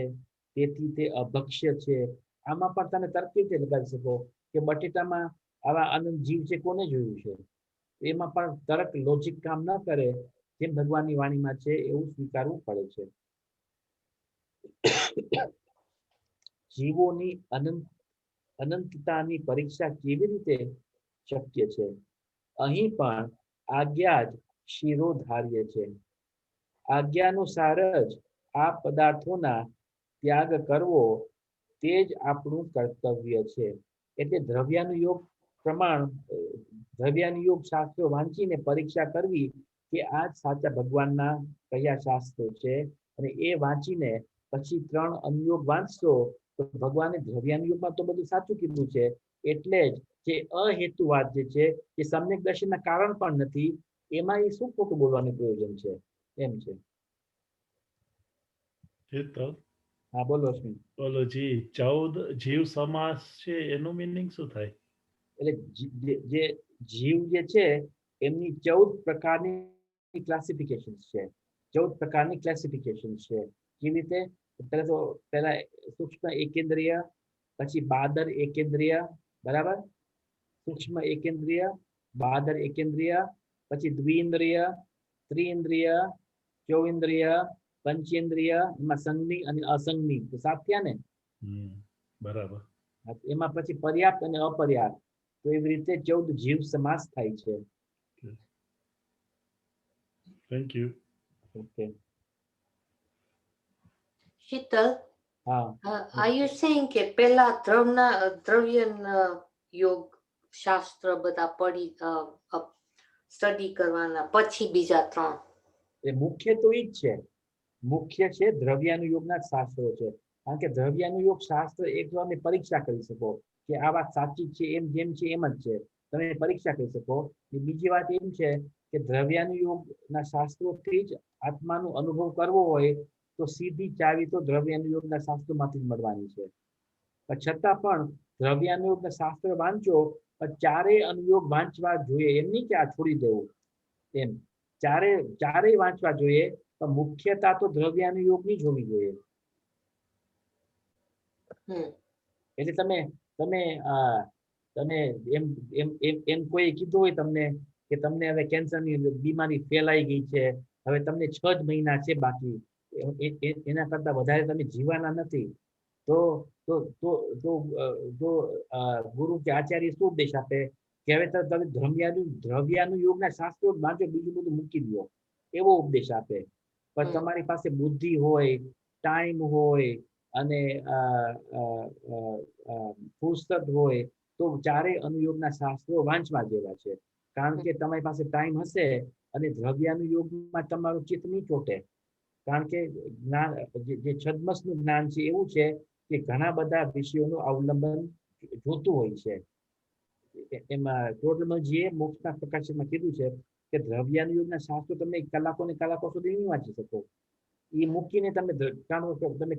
તેથી તે અભક્ષ્ય છે. આમાં પણ તમે તર્ક રીતે લગાવી શકો કે બટેટામાં આવા અનંત જીવ છે, કોને જોયું છે? એમાં પણ તર્ક લોજિક કામ ન કરે. જેમ ભગવાનની વાણીમાં છે એવું સ્વીકારવું પડે છે. જીવોની અનંતતાની પરીક્ષા કેવી રીતે શક્ય છે? અહીં પણ આજ્ઞા જ શિરોધાર્ય છે. આજ્ઞાનુસાર જ આ પદાર્થોના ત્યાગ કરવો તે જ આપણું કર્તવ્ય છે. એટલે દ્રવ્યાનુયોગ દ્રવ્યાનુયોગ શાસ્ત્રો વાંચીને પરીક્ષા કરવી કે આ સાચા ભગવાનના કયા શાસ્ત્રો છે, અને એ વાંચીને પછી 3 અનુયોગ વાંચશો તો ભગવાને દ્રવ્યાનુયોગમાં તો બધું સાચું કીધું છે. એટલે જ જે અહેતુવાદ જે છે એ સમ્યક દર્શનના કારણ પણ નથી, એમાં એ શું ખોટું બોલવાનું પ્રયોજન છે? એમ છે. હા બોલો અશ્વિન. બોલો જી. 14 જીવ સમાસ છે એનું મીનિંગ શું થાય? એટલે જે જીવ જે છે એમની 14 પ્રકારની ક્લાસિફિકેશન છે. 14 પ્રકારની ક્લાસિફિકેશન છે. કેવી રીતે? પહેલા સૂક્ષ્મ એકેન્દ્રિય, પછી બાદર એકેન્દ્રિય, બરાબર? સૂક્ષ્મ એકેન્દ્રિય, બાદર એકેન્દ્રિય, પછી દ્વિઇન્દ્રિય, ત્રિઇન્દ્રિય, ચોઇન્દ્રિય, પંચેન્દ્રિય, એમાં સંજ્ઞી અને અસંજ્ઞી તો 7 થયા ને? બરાબર. એમાં પછી પર્યાપ્ત અને અપર્યાપ્ત, તો એવી રીતે 14 જીવ સમાસ થાય છે. Thank you. ઓકે. Sheetal, હા. are you saying કે પેલા દ્રવ્ય યોગ શાસ્ત્ર બધા પડી સ્ટડી કરવાના પછી બીજા 3? એ મુખ્ય તો ઈ જ છે. મુખ્ય છે દ્રવ્યાનુયોગના શાસ્ત્રો છે. કારણ કે દ્રવ્યાનુયોગ શાસ્ત્ર એક તો તમે પરીક્ષા કરી શકો કે આ વાત સાચી છે, એમ જેમ છે એમ જ છે, તમે પરીક્ષા કરી શકો. બીજી વાત એમ છે કે દ્રવ્યાનુયોગના શાસ્ત્રોથી જ આત્માનો અનુભવ કરવો હોય તો સીધી ચાવી તો દ્રવ્યાનુયોગના શાસ્ત્રોમાંથી જ મળવાની છે. છતાં પણ દ્રવ્યાનુયોગના શાસ્ત્ર વાંચો, ચારેય અનુયોગ વાંચવા જોઈએ. એમ નહીં કે આ છોડી દેવું, એમ ચારેય વાંચવા જોઈએ, પણ મુખ્યતા તો દ્રવ્યાનુયોગની જ હોવી જોઈએ. એટલે તમે એમ કોઈ કીધું હોય તમને કે તમને હવે કેન્સરની બીમારી ફેલાઈ ગઈ છે, હવે તમને 6 જ મહિના છે બાકી, એના કરતા વધારે તમે જીવવાના નથી, તો ગુરુ કે આચાર્ય શું ઉપદેશ આપે કે હવે તમે દ્રવ્યાનુયોગના શાસ્ત્રો વાંચો, બીજું બધું મૂકી દો, એવો ઉપદેશ આપે. પણ તમારી પાસે બુદ્ધિ હોય, ટાઈમ હોય અને ફુરસત હોય તો ચારેય અનુયોગના શાસ્ત્રો વાંચવા જેવા છે. કારણ કે તમારી પાસે ટાઈમ હશે અને દ્રવ્યાનુયોગમાં તમારું ચિત્ત નહીં ચોટે. કારણ કે જ્ઞાન જે છદ્મસનું જ્ઞાન છે એવું છે કે ઘણા બધા વિષયોનું અવલંબન જોતું હોય છે. એમાં ટોટલજીએ મોક્ષના પ્રકાશનમાં કીધું છે કે દ્રવ્યાનુયોગના શાસ્ત્રો તમે કલાકોને કલાકો સુધી નહીં વાંચી શકો. એ મૂકીને તમે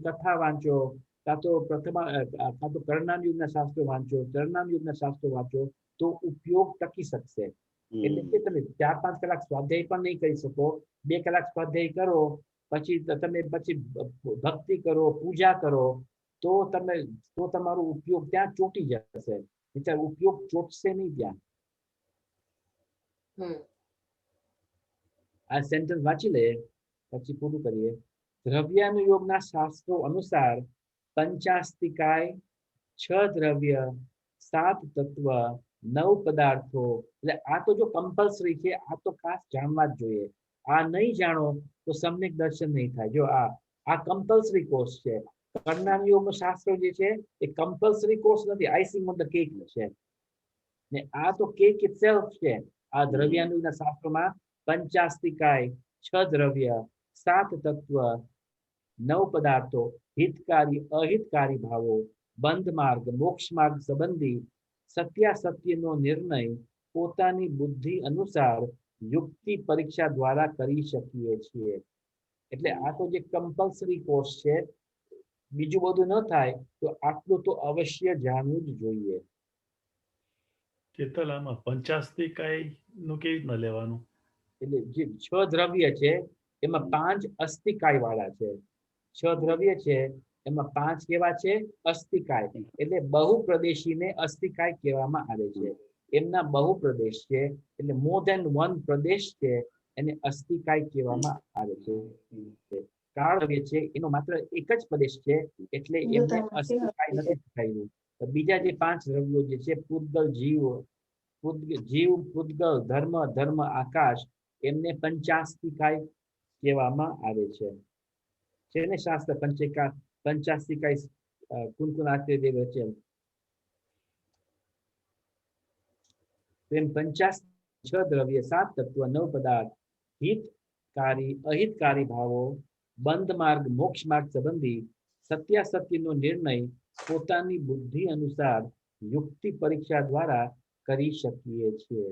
કથા વાંચો, કાં તો કર્ણાનુયોગના શાસ્ત્રો વાંચો, ચરણાનુયોગના શાસ્ત્રો વાંચો, તો ઉપયોગ ટકી શકશે. એટલે કે તમે 4-5 કલાક સ્વાધ્યાય પણ નહીં કરી શકો. 2 કલાક સ્વાધ્યાય કરો, પછી ભક્તિ કરો, પૂજા કરો, તો તમારો ઉપયોગ ત્યાં ચોટી જશે. ઉપયોગ ચોટશે નહીં ત્યાં. આ સેન્ટેન્સ વાંચી લે પછી પૂરું કરીએ. દ્રવ્યાનુયોગના શાસ્ત્રો અનુસાર પંચાસ્તિકાય, 6 દ્રવ્ય, 7 તત્વ, 9 પદાર્થો, એટલે આ તો જો કમ્પલસરી છે, આ તો ખાસ જાણવા જ જોઈએ. આ નહીં જાણો તો સમ્યક દર્શન નહીં થાય. જો આ કમ્પલસરી કોર્સ છે. કર્ણાનુયોગ શાસ્ત્ર જે છે એ કમ્પલસરી કોર્સ નથી, આઈસિંગ ઓન ધ કેક છે. ને આ તો કેક ઇટસેલ્ફ છે. આ દ્રવ્યાનુના શાસ્ત્રોમાં પંચાસ્તિકાય, 6 દ્રવ્ય, 7 તત્વ, 9 પદાર્થો, હિતકારી અહિતકારી ભાવો, બંધ માર્ગ, મોક્ષ માર્ગ સંબંધી સત્યાસત્યનો નિર્ણય પોતાની બુદ્ધિ અનુસાર યુક્તિ પરીક્ષા દ્વારા કરી શકીએ છીએ. એટલે આ તો જે કમ્પલ્સરી કોર્સ છે, બીજું બધું ન થાય તો આટલું તો અવશ્ય જાણવું જ જોઈએ. ચેતલ આમાં પંચાસ્તિકાય નું કેવી રીતના લેવાનું? એટલે જે 6 દ્રવ્ય છે એમાં 5 અસ્થિકાય વાળા છે. 6 દ્રવ્ય છે એમાં 5 કેવા છે? અસ્થિકાય. એટલે બહુ પ્રદેશીને અસ્થિકાય કહેવામાં આવે છે. એમના બહુ પ્રદેશ છે, એટલે મોર ધેન વન પ્રદેશ છે, એને અસ્થિકાય કહેવામાં આવે છે. કાળ દ્રવ્ય છે એનો માત્ર એક જ પ્રદેશ છે, એટલે એમને અસ્થિકાય નથી થયું. તો બીજા જે 5 દ્રવ્યો જે છે, પૂતગલ, જીવ, પૂતગલ, ધર્મ, ધર્મ, આકાશ, એમને પંચાસ્તિકાય કહેવામાં આવે છે. જેને શાસ્ત્ર પંચાસ્તિકાય કુનકુનાતે દેવ છે. તેમ 6 દ્રવ્ય, 7 તત્વ, 9 પદાર્થ, હિતકારી અહિતકારી ભાવો, બંધ માર્ગ, મોક્ષ માર્ગ સંબંધી સત્યાસત્યનો નિર્ણય પોતાની બુદ્ધિ અનુસાર યુક્તિ પરીક્ષા દ્વારા કરી શકીએ છીએ.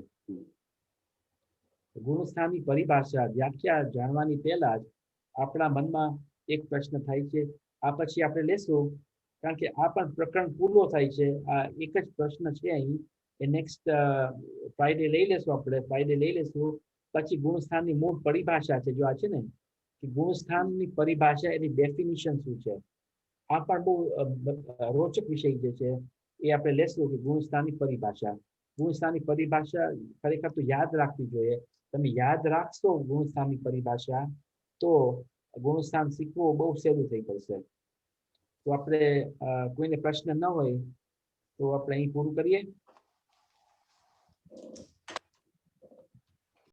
ગુણસ્થાનની પરિભાષા, વ્યાખ્યા જાણવાની પહેલા જ આપણા મનમાં એક પ્રશ્ન થાય છે. આ પછી આપણે લેશું, કારણ કે આ પણ પ્રકરણ પૂરો થાય છે. આ એક જ પ્રશ્ન છે અહીં. એ નેક્સ્ટ ફ્રાઈડે લઈ લેશું આપણે. ફ્રાઈડે લઈ લેશું. પછી ગુણસ્થાનની મૂળ પરિભાષા છે, જો આ છે ને કે ગુણસ્થાનની પરિભાષા, એની ડેફિનિશન શું છે. આ પણ બહુ રોચક વિષય જે છે એ આપણે લેશું કે ગુણસ્થાનની પરિભાષા. ગુણસ્થાનની પરિભાષા ખરેખર તો યાદ રાખવી જોઈએ. તમે યાદ રાખશો ગુણસ્થાનની પરિભાષા તો ગુણસ્થાન શીખવું બહુ સહેલું થઈ પડશે. તો આપણે કોઈને પ્રશ્ન ન હોય તો આપણે અહીં પૂરું કરીએ.